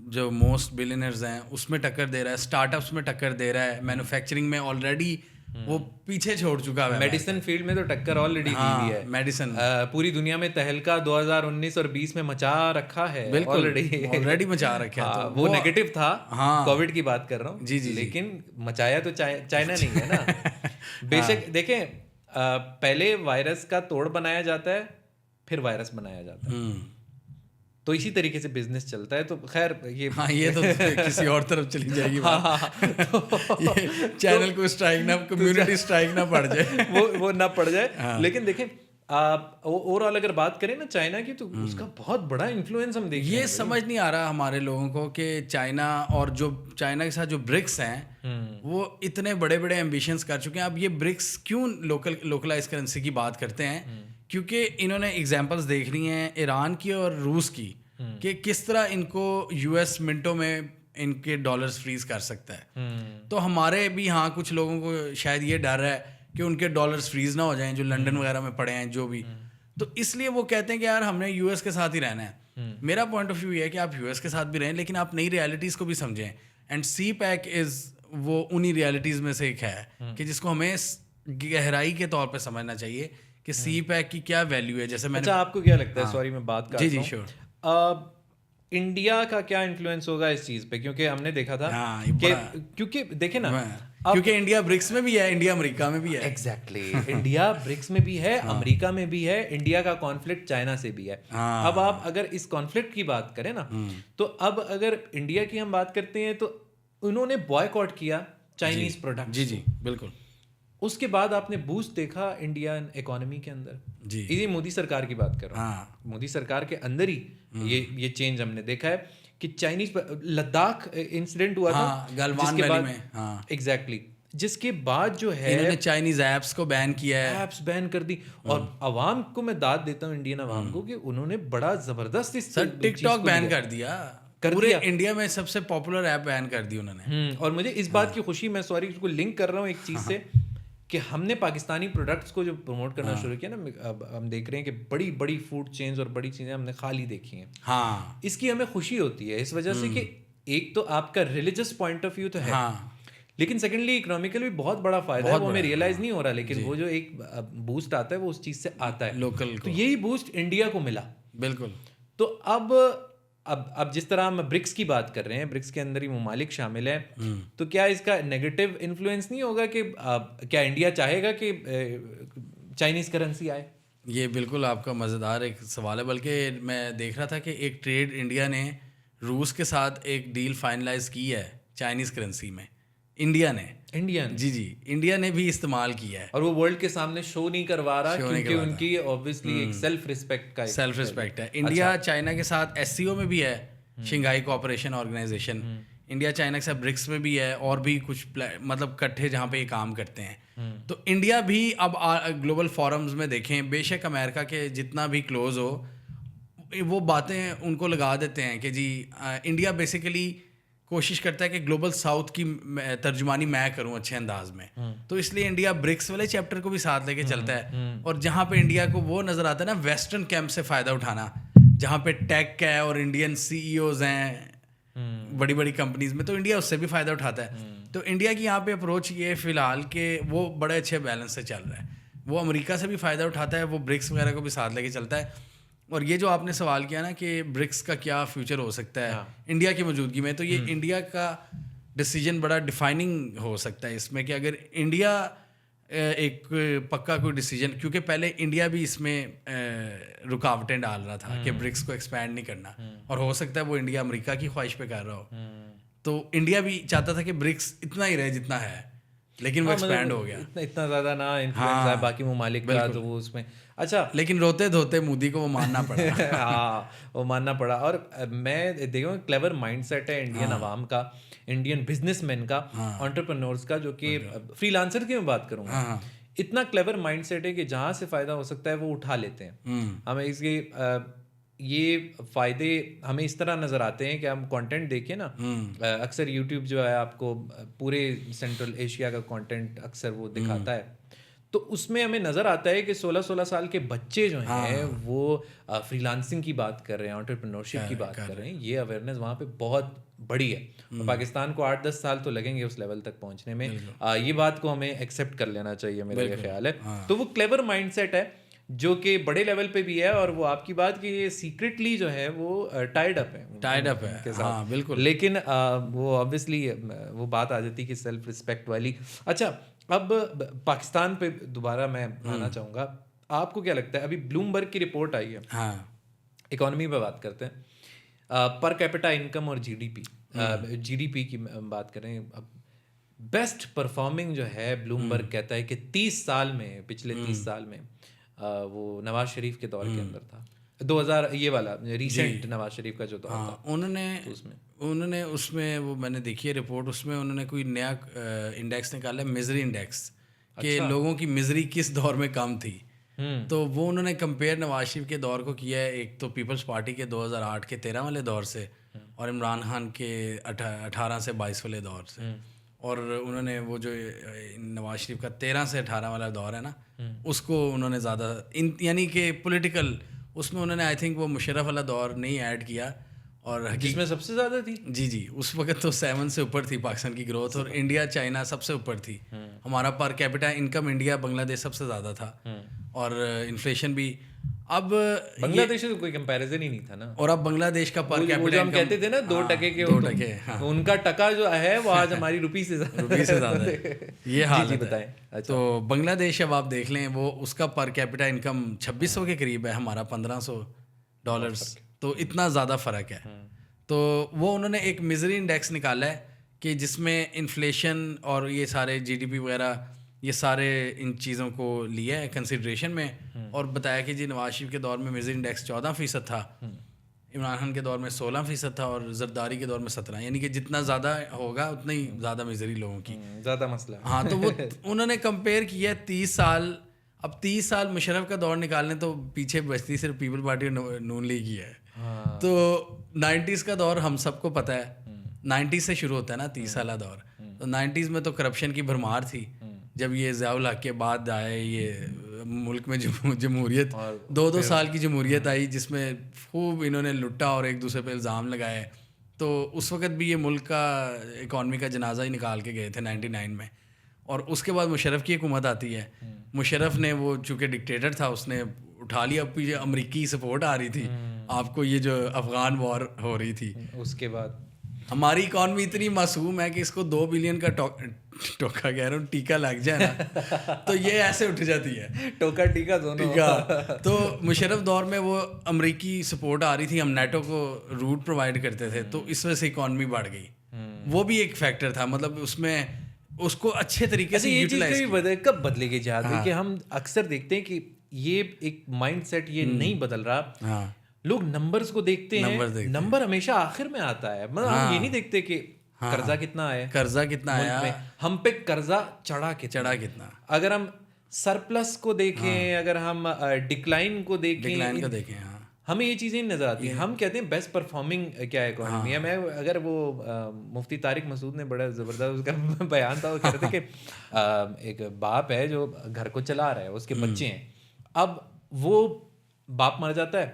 جو موسٹ بلینئرز ہیں اس میں ٹکر دے رہا ہے, اسٹارٹ اپس میں ٹکر دے رہا ہے, مینوفیکچرنگ میں آلریڈی وہ پیچھے چھوڑ چکا ہے. میڈیسن فیلڈ میں تو ٹکر آلریڈی دی ہوئی ہے. میڈیسن پوری دنیا میں تہلکہ 2019 اور 20 میں مچا رکھا ہے. بالکل آلریڈی مچا رکھا ہے. وہ نیگیٹو تھا, کووڈ کی بات کر رہا ہوں. جی لیکن مچایا تو چائنا نہیں ہے نا. بے شک دیکھیں, پہلے وائرس کا توڑ بنایا جاتا ہے, پھر وائرس بنایا جاتا ہے. تو اسی طریقے سے بزنس چلتا ہے. تو خیر یہ تو کسی اور طرف چلی جائے گی. چینل کو اسٹرائک نہ, کمیونٹی اسٹرائک نہ پڑ جائے, وہ نہ پڑ جائے. لیکن دیکھیں اوور آل اگر بات کریں نا چائنا کی, تو اس کا بہت بڑا انفلوئنس ہم دیکھیں. یہ سمجھ نہیں آ رہا ہمارے لوگوں کو کہ چائنا اور جو چائنا کے ساتھ جو برکس ہیں وہ اتنے بڑے ایمبیشنز کر چکے ہیں. اب یہ برکس کیوں لوکلائز کرنسی کی بات کرتے ہیں, کیونکہ انہوں نے ایگزامپلس دیکھ لی ہیں ایران کی اور روس کی, کہ کس طرح ان کو یو ایس منٹوں میں ان کے ڈالرز فریز کر سکتا ہے. تو ہمارے بھی ہاں کچھ لوگوں کو شاید یہ ڈر ہے کہ ان کے ڈالرز فریز نہ ہو جائیں, جو لنڈن وغیرہ میں پڑے ہیں جو بھی. تو اس لیے وہ کہتے ہیں کہ یار ہم نے یو ایس کے ساتھ ہی رہنا ہے. میرا پوائنٹ آف ویو یہ ہے کہ آپ یو ایس کے ساتھ بھی رہیں, لیکن آپ نئی ریالٹیز کو بھی سمجھیں. اینڈ سی پیک از وہ انہی ریالٹیز میں سے ایک ہے کہ جس کو ہمیں گہرائی کے طور پہ سمجھنا چاہیے کہ سی پیک کی کیا ویلیو ہے. جیسے میں نے, اچھا آپ کو کیا لگتا ہے, سوری میں بات کر جی شیور, انڈیا کا کیا انفلوئنس ہوگا اس چیز پہ؟ کیونکہ ہم نے دیکھا تھا کہ کیونکہ دیکھیں نا, کیونکہ انڈیا برکس میں بھی ہے, انڈیا امریکہ میں بھی ہے. ایگزیکٹلی, انڈیا برکس میں بھی ہے, امریکہ میں بھی ہے. انڈیا کا کانفلکٹ چائنا سے بھی ہے. اب آپ اگر اس کانفلکٹ کی بات کریں نا, تو اب اگر انڈیا کی ہم بات کرتے ہیں تو انہوں نے بوائکاٹ کیا چائنیز پروڈکٹ. جی بالکل. اس کے بعد آپ نے بوسٹ دیکھا انڈین اکانومی کے اندر. یہ مودی سرکار کی بات کر رہا ہوں. مودی سرکار کے اندر ہی یہ چینج ہم نے دیکھا ہے کہ چائنیز لداخ انسیڈنٹ ہوا تھا گلوان ویلی میں, ایگزیکٹلی, جس کے بعد جو ہے انہوں نے چائنیز ایپس کو بین کیا ہے, ایپس بین کر دی. اور عوام کو میں داد دیتا ہوں, انڈین عوام کو, کہ انہوں نے بڑا زبردست اس سر ٹک ٹاک بین کر دیا, پورے انڈیا میں سب سے پاپولر ایپ بین کر دی انہوں نے. اور مجھے اس بات کی خوشی, میں سوری اس کو لنک کر رہا ہوں ایک چیز سے, کہ ہم نے پاکستانی پروڈکٹس کو جو پروموٹ کرنا شروع کیا نا, ہم دیکھ رہے ہیں کہ بڑی بڑی فوڈ چینز اور بڑی چیزیں ہم نے خالی دیکھی ہیں. ہاں, اس کی ہمیں خوشی ہوتی ہے اس وجہ سے کہ ایک تو آپ کا ریلیجس پوائنٹ آف ویو تو ہے, لیکن سیکنڈلی اکنامیکل بھی بہت بڑا فائدہ ہے, وہ ہمیں ریئلائز نہیں ہو رہا, لیکن وہ جو ایک بوسٹ آتا ہے وہ اس چیز سے آتا ہے لوکل. تو یہی بوسٹ انڈیا کو ملا. بالکل. تو اب جس طرح ہم برکس کی بات کر رہے ہیں, برکس کے اندر ہی ممالک شامل ہیں, تو کیا اس کا نیگیٹو انفلوئنس نہیں ہوگا کہ کیا انڈیا چاہے گا کہ چائنیز کرنسی آئے؟ یہ بالکل آپ کا مزیدار ایک سوال ہے, بلکہ میں دیکھ رہا تھا کہ ایک ٹریڈ انڈیا نے روس کے ساتھ ایک ڈیل فائنلائز کی ہے چائنیز کرنسی میں, انڈیا نے جی انڈیا نے بھی استعمال کیا ہے, اور وہ ورلڈ کے سامنے شو نہیں کروا رہا, کیونکہ ان کی اوبویسلی ایک سیلف رسپیکٹ ہے. انڈیا چائنا کے ساتھ ایس سی او میں بھی ہے, Shanghai Cooperation Organisation, India China کے ساتھ برکس میں بھی ہے, اور بھی کچھ مطلب کٹھے جہاں پہ یہ کام کرتے ہیں. تو انڈیا بھی اب گلوبل فورمز میں دیکھیں, بے شک امریکہ کے جتنا بھی کلوز ہو, وہ باتیں ان کو لگا دیتے ہیں کہ جی انڈیا بیسیکلی کوشش کرتا ہے کہ گلوبل ساؤتھ کی ترجمانی میں کروں اچھے انداز میں. تو اس لیے انڈیا برکس والے چیپٹر کو بھی ساتھ لے کے چلتا ہے, اور جہاں پہ انڈیا کو وہ نظر آتا ہے نا ویسٹرن کیمپ سے فائدہ اٹھانا, جہاں پہ ٹیک ہے اور انڈین سی ای اوز ہیں بڑی بڑی کمپنیز میں, تو انڈیا اس سے بھی فائدہ اٹھاتا ہے. تو انڈیا کی یہاں پہ اپروچ یہ فی الحال کہ وہ بڑے اچھے بیلنس سے چل رہا ہے, وہ امریکہ سے بھی فائدہ اٹھاتا ہے, وہ برکس وغیرہ کو بھی ساتھ لے کے چلتا ہے. اور یہ جو آپ نے سوال کیا نا کہ برکس کا کیا فیوچر ہو سکتا ہے انڈیا کی موجودگی میں, تو یہ انڈیا کا ڈیسیجن بڑا ڈیفائننگ ہو سکتا ہے اس میں, کہ اگر انڈیا ایک پکا کوئی ڈیسیجن, کیونکہ پہلے انڈیا بھی اس میں رکاوٹیں ڈال رہا تھا کہ برکس کو ایکسپینڈ نہیں کرنا, اور ہو سکتا ہے وہ انڈیا امریکہ کی خواہش پہ کر رہا ہو, تو انڈیا بھی چاہتا تھا کہ برکس اتنا ہی رہے جتنا ہے, لیکن وہ ایکسپینڈ ہو گیا, اتنا زیادہ نہ انفلوئنس ہے باقی ممالک کا, تو وہ اس میں اچھا, لیکن روتے دھوتے مودی کو وہ ماننا پڑا. ہاں وہ ماننا پڑا. اور میں دیکھوں کلیور مائنڈ سیٹ ہے انڈین عوام کا, انڈین بزنس مین کا, انٹرپرینورس کا, جو کہ فری لانسر کی میں بات کروں گا, اتنا کلیور مائنڈ سیٹ ہے کہ جہاں سے فائدہ ہو سکتا ہے وہ اٹھا لیتے ہیں. ہمیں اس کے یہ فائدے ہمیں اس طرح نظر آتے ہیں کہ ہم کانٹینٹ دیکھیں نا, اکثر یوٹیوب جو ہے آپ کو پورے سینٹرل ایشیا کا کانٹینٹ اکثر وہ دکھاتا ہے, تو اس میں ہمیں نظر آتا ہے کہ 16 سال کے بچے جو ہیں وہ فری لانسنگ کی بات کر رہے ہیں, انٹرپرینورشپ کی بات کر رہے ہیں. یہ اویئرنیس وہاں پہ بہت بڑی ہے, اور پاکستان کو 8-10 سال تو لگیں گے اس لیول تک پہنچنے میں. یہ بات کو ہمیں ایکسیپٹ کر لینا چاہیے, میرا یہ خیال ہے. تو وہ کلیور مائنڈ سیٹ ہے جو کہ بڑے لیول پہ بھی ہے, اور وہ آپ کی بات کہ یہ سیکرٹلی جو ہے وہ ٹائڈ اپ ہے ہاں بالکل, لیکن وہ آبویسلی وہ بات آ جاتی کہ سیلف رسپیکٹ والی. اچھا, اب پاکستان پہ دوبارہ میں آنا چاہوں گا, آپ کو کیا لگتا ہے, ابھی بلومبرگ کی رپورٹ آئی ہے, اکانومی پہ بات کرتے ہیں, پر کیپٹا انکم اور جی ڈی پی کی بات کریں, بیسٹ پرفارمنگ جو ہے بلومبرگ کہتا ہے کہ 30 سال میں, پچھلے 30 سال میں وہ نواز شریف کے دور کے اندر تھا, 2000 یہ والا ریسنٹ نواز شریف کا جو دور تھا, انہوں نے اس میں وہ میں نے دیکھی ہے رپورٹ, اس میں انہوں نے کوئی نیا انڈیکس نکالا ہے, مزری انڈیکس, کہ لوگوں کی مزری کس دور میں کم تھی. تو وہ انہوں نے کمپیئر نواز شریف کے دور کو کیا ہے ایک تو پیپلز پارٹی کے 2008 کے 13 والے دور سے, اور عمران خان کے 18 سے 22 والے دور سے. اور انہوں نے وہ جو نواز شریف کا 13 سے 18 والا دور ہے نا, اس کو انہوں نے زیادہ یعنی کہ پولیٹیکل اس میں انہوں نے آئی تھنک وہ مشرف والا دور نہیں ایڈ کیا, اور جس میں سب سے زیادہ تھی جی اس وقت تو 7 سے اوپر تھی پاکستان کی گروتھ, اور انڈیا چائنا سب سے اوپر تھی. ہمارا پر کیپٹا انکم انڈیا بنگلہ دیش سب سے زیادہ تھا, اور انفلیشن بھی. اب بنگلہ دیش سے کوئی کمپیریزن ہی نہیں تھا نا, اور اب بنگلہ دیش کا پر کیپٹا ہم کہتے تھے نا 2% کے 2%, ان کا ٹکا جو ہے وہ آج ہماری روپی سے زیادہ ہے. یہ حال ہے. بتائیں. تو بنگلہ دیش اب آپ دیکھ لیں, وہ اس کا پر کیپٹا انکم 2600 کے قریب ہے, ہمارا $1500, تو اتنا زیادہ فرق ہے. تو وہ انہوں نے ایک مزری انڈیکس نکالا ہے کہ جس میں انفلیشن اور یہ سارے جی ڈی پی وغیرہ یہ سارے ان چیزوں کو لیا ہے کنسیڈریشن میں, اور بتایا کہ جی نواز شریف کے دور میں مزری انڈیکس 14% تھا, عمران خان کے دور میں 16% تھا اور زرداری کے دور میں 17%. یعنی کہ جتنا زیادہ ہوگا اتنا ہی زیادہ میزری لوگوں کی زیادہ مسئلہ. ہاں تو وہ انہوں نے کمپیئر کیا 30 سال. اب 30 سال مشرف کا دور نکالنے تو پیچھے بچتی صرف پیپل پارٹی اور نون لیگ ہی ہے. تو 90s کا دور ہم سب کو پتہ ہے, 90s سے شروع ہوتا ہے نا 30 سالہ دور. تو 90s میں تو کرپشن کی بھرمار تھی. جب یہ ضیاء الحق کے بعد آئے یہ ملک میں جمہوریت 2 سال کی جمہوریت آئی جس میں خوب انہوں نے لٹا اور ایک دوسرے پہ الزام لگائے. تو اس وقت بھی یہ ملک کا اکانومی کا جنازہ ہی نکال کے گئے تھے 99 میں. اور اس کے بعد مشرف کی حکومت آتی ہے. مشرف نے وہ چونکہ ڈکٹیٹر تھا اس نے اٹھا لیا. اب پیچھے امریکی سپورٹ آ رہی تھی آپ کو, یہ جو افغان وار ہو رہی تھی. اس کے بعد ہماری اکانومی اتنی معصوم ہے کہ اس کو 2 بلین کا ٹوکا کہہ رہا ہوں ٹیکا لگ جائے نا تو یہ ایسے اٹھ جاتی ہے. ٹوکا ٹیکا دونوں. تو مشرف دور میں وہ امریکی سپورٹ آ رہی تھی, ہم نیٹو کو روٹ پرووائڈ کرتے تھے تو اس وجہ سے اکانومی بڑھ گئی. وہ بھی ایک فیکٹر تھا, مطلب اس میں اس کو اچھے طریقے سے یوٹیلائز. کب بدلے گی جہاد کہ ہم اکثر دیکھتے ہیں کہ یہ ایک مائنڈ سیٹ یہ نہیں بدل رہا. لوگ نمبرز کو دیکھتے ہیں, نمبر ہمیشہ آخر میں آتا ہے. مطلب ہم یہ نہیں دیکھتے کہ قرضہ کتنا آیا, قرضہ کتنا آیا, ہم پہ قرضہ چڑھا کتنا. اگر ہم سرپلس کو دیکھیں, اگر ہم ڈکلائن کو دیکھیں, ہمیں یہ چیزیں نظر آتی ہیں. ہم کہتے ہیں بیسٹ پرفارمنگ کیا اکانومی ہے. میں اگر وہ مفتی طارق مسعود نے بڑا زبردست اس کا بیان تھا, وہ کہہ رہے تھے کہ ایک باپ ہے جو گھر کو چلا رہا ہے, اس کے بچے ہیں. اب وہ باپ مر جاتا ہے,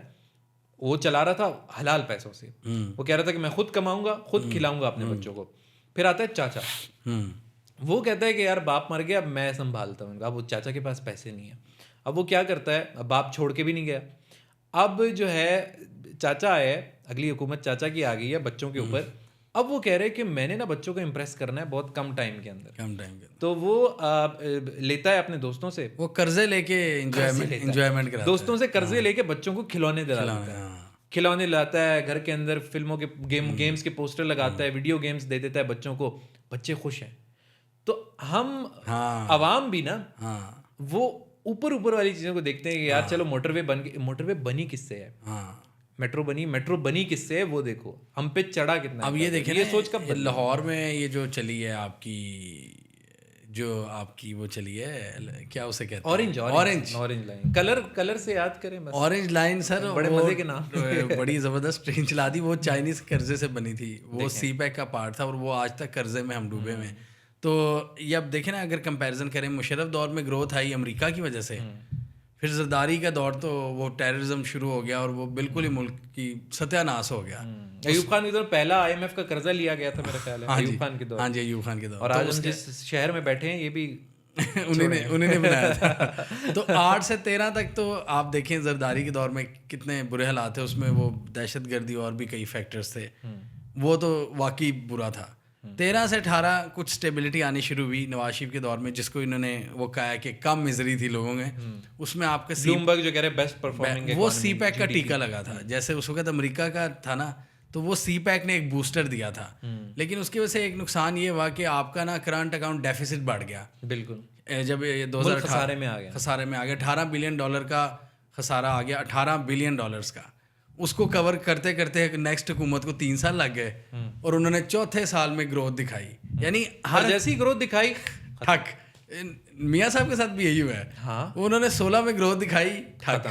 وہ چلا رہا تھا حلال پیسوں سے, وہ کہہ رہا تھا کہ میں خود کماؤں گا خود کھلاؤں گا اپنے بچوں کو. پھر آتا ہے چاچا, وہ کہتا ہے کہ یار باپ مر گیا اب میں سنبھالتا ہوں. اب وہ چاچا کے پاس پیسے نہیں ہیں. اب وہ کیا کرتا ہے, اب باپ چھوڑ کے بھی نہیں گیا. اب جو ہے چاچا ہے, اگلی حکومت چاچا کی آ گئی ہے بچوں کے اوپر. اب وہ کہہ رہے کہ میں نے نا بچوں کو امپریس کرنا ہے بہت کم ٹائم کے اندر. تو وہ لیتا ہے اپنے دوستوں سے, وہ قرضے لے کے انجوائمنٹ کرتا ہے, دوستوں سے قرضے لے کے بچوں کو کھلونے دلاتا ہے, کھلونے لاتا ہے گھر کے اندر, فلموں کے گیمز کے پوسٹر لگاتا ہے, ویڈیو گیمز دے دیتا ہے بچوں کو, بچے خوش ہیں. تو ہم عوام بھی نا وہ اوپر والی چیزوں کو دیکھتے ہیں کہ یار چلو موٹر وے بنی کس سے ہے, میٹرو بنی کس سے ہے, وہ دیکھو ہم پہ چڑھا کتنا. اب یہ دیکھیں, یہ سوچ کب لاہور میں یہ جو چلی ہے آپ کی وہ چلی ہے کیا اسے کہتے ہیں, اورنج لائن. کلر سے یاد کریں بس, اورنج لائن سر بڑے مزے کے نام, بڑی زبردست ٹرین چلا دی. وہ چائنیز قرضے سے بنی تھی, وہ سی پیک کا پارٹ تھا اور وہ آج تک قرضے میں ہم ڈوبے ہوئے. تو یہ اب دیکھیں نا, اگر کمپیریزن کریں, مشرف دور میں گروتھ آئی امریکہ کی وجہ سے, پھر زرداری کا دور تو وہ ٹیررزم شروع ہو گیا اور وہ بالکل ہی ملک کی ستیہ ناش ہو گیا. ایوب خان کے دور پہلا IMF کا قرضہ لیا گیا تھا میرا خیال ہے, ایوب خان کے دور. ہاں جی, ایوب خان کے دور. اور آج ہم جس شہر میں بیٹھے ہیں یہ بھی انہوں نے بنایا تھا. تو 8 سے 13 تک تو آپ دیکھیں زرداری کے دور میں کتنے برے حالات تھے. اس میں وہ دہشت گردی اور بھی کئی فیکٹرز تھے, وہ تو واقعی برا تھا. 13 سے 18 کچھ اسٹیبلٹی آنی شروع ہوئی نواز شریف کے دور میں, جس کو انہوں نے وہ کہا کہ کم مزری تھی لوگوں میں. اس میں آپ کا بلومبرگ جو کہہ رہے بیسٹ پرفارمنگ, وہ سی پیک کا ٹیکا لگا تھا. جیسے اس وقت امریکہ کا تھا نا, تو وہ سی پیک نے ایک بوسٹر دیا تھا. لیکن اس کی وجہ سے ایک نقصان یہ ہوا کہ آپ کا نا کرنٹ اکاؤنٹ ڈیفیسٹ بڑھ گیا. بالکل, جب 2018 خسارے میں آ گیا, $18 بلین کا خسارہ آ گیا, $18 بلین کا. اس کو کور کرتے کرتے نیکسٹ حکومت کو 3 سال لگ گئے اور انہوں نے چوتھے سال میں گروتھ دکھائی. یعنی ہر جیسی گروتھ دکھائی ٹھک. میاں صاحب کے ساتھ بھی یہی ہوا ہے, انہوں نے 16 میں گروتھ دکھائی ٹھک.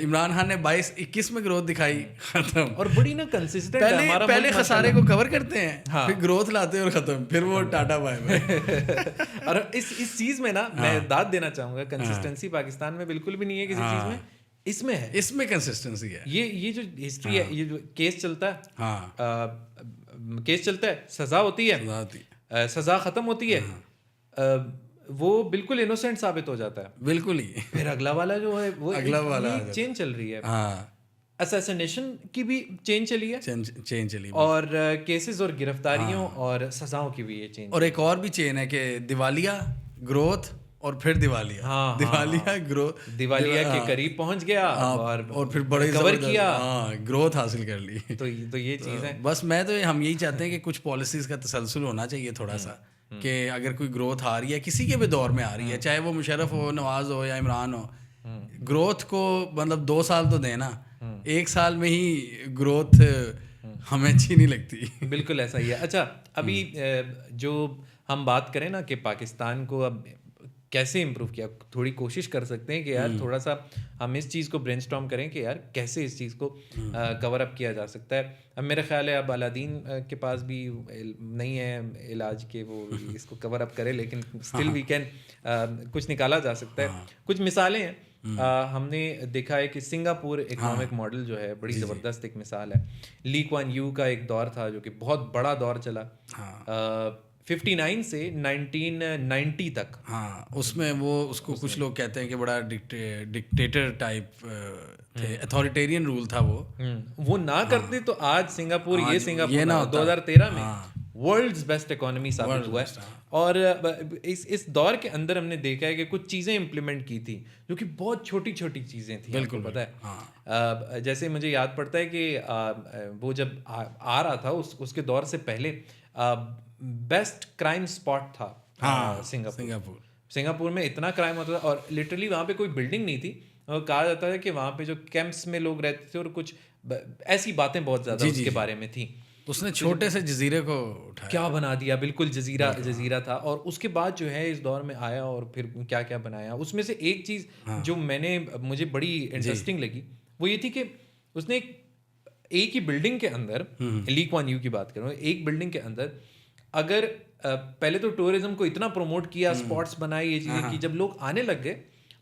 عمران خان نے 22-21 میں گروتھ دکھائی ختم. اور بڑی نا کنسسٹنٹ, پہلے خسارے کو کور کرتے ہیں پھر گروتھ لاتے ہیں اور ختم, پھر وہ ٹاٹا بائے بائے. اور اس چیز میں نا میں داد دینا چاہوں گا, کنسسٹنسی پاکستان میں بالکل بھی نہیں ہے کسی چیز میں. اس میں ہے, اس میں کنسسٹنسی ہے. یہ جو ہسٹری ہے, یہ جو کیس چلتا ہے, سزا ہوتی ہے, سزا ختم ہوتی ہے, وہ بالکل انوسینٹ ثابت ہو جاتا ہے. بالکل ہی. پھر اگلا والا جو ہے وہ اگلا والا چین چل رہی ہے. اسیسنیشن کی بھی چین چلی ہے, اور کیسز اور گرفتاریوں اور سزاؤں کی بھی یہ چین. اور ایک اور بھی چین ہے کہ دیوالیہ, گروتھ اور پھر دیوالیہ گروتھ, دیوالیہ کے قریب پہنچ گیا اور پھر بڑے کور کیا, گروتھ حاصل کر لی. تو یہ چیز ہے. بس میں تو ہم یہی چاہتے ہیں کہ کچھ پالیسیز کا تسلسل ہونا چاہیے تھوڑا سا, کہ اگر کوئی گروتھ آ رہی ہے کسی کے بھی دور میں آ رہی ہے, چاہے وہ مشرف ہو, نواز ہو یا عمران ہو, گروتھ کو مطلب 2 سال تو دینا, 1 سال میں ہی گروتھ ہمیں اچھی نہیں لگتی. بالکل ایسا ہی ہے. اچھا ابھی جو ہم بات کریں نا کہ پاکستان کو اب کیسے امپروو کیا, تھوڑی کوشش کر سکتے ہیں کہ یار تھوڑا سا ہم اس چیز کو برین اسٹارم کریں کہ یار کیسے اس چیز کو کور اپ کیا جا سکتا ہے. اب میرا خیال ہے اب علادین کے پاس بھی نہیں ہے علاج کہ وہ اس کو کور اپ کرے, لیکن اسٹل وی کین کچھ نکالا جا سکتا ہے. کچھ مثالیں ہیں. ہم نے دیکھا ہے کہ سنگاپور اکنامک ماڈل جو ہے بڑی زبردست ایک مثال ہے. لی کوان یو کا ایک دور تھا جو کہ بہت بڑا دور چلا 59 سے 1990 تک. ہاں اس میں وہ اس کو کچھ لوگ کہتے ہیں کہ بڑا ڈکٹیٹر ٹائپ تھے, اتھارٹیرین رول تھا وہ نہ کرتے تو آج سنگاپور یہ سنگاپور 2013 میں ورلڈز بیسٹ اکانومی ثابت ہوا ہے. اور اس دور کے اندر ہم نے دیکھا ہے کہ کچھ چیزیں امپلیمنٹ کی تھی جو کہ بہت چھوٹی چھوٹی چیزیں تھیں. بالکل پتہ ہے, جیسے مجھے یاد پڑتا ہے کہ وہ جب آ رہا تھا اس کے دور سے پہلے بیسٹ کرائم اسپاٹ تھا سنگاپور میں. اتنا کرائم ہوتا تھا اور لٹرلی وہاں پہ کوئی بلڈنگ نہیں تھی. کہا جاتا ہے کہ وہاں پہ جو کیمپس میں لوگ رہتے تھے اور کچھ ایسی باتیں بہت زیادہ اس کے بارے میں تھیں. اس نے چھوٹے سے جزیرے کو کیا بنا دیا, بالکل جزیرہ تھا. اور اس کے بعد جو ہے اس دور میں آیا اور پھر کیا کیا بنایا. اس میں سے ایک چیز جو مجھے بڑی انٹرسٹنگ لگی وہ یہ تھی کہ اس نے ایک ہی بلڈنگ کے اندر, لی کوان یو کی بات کروں, ایک بلڈنگ کے اندر اگر پہلے تو ٹورزم کو اتنا پروموٹ کیا, اسپاٹس بنائی, یہ چیزیں کی, جب لوگ آنے لگ گئے,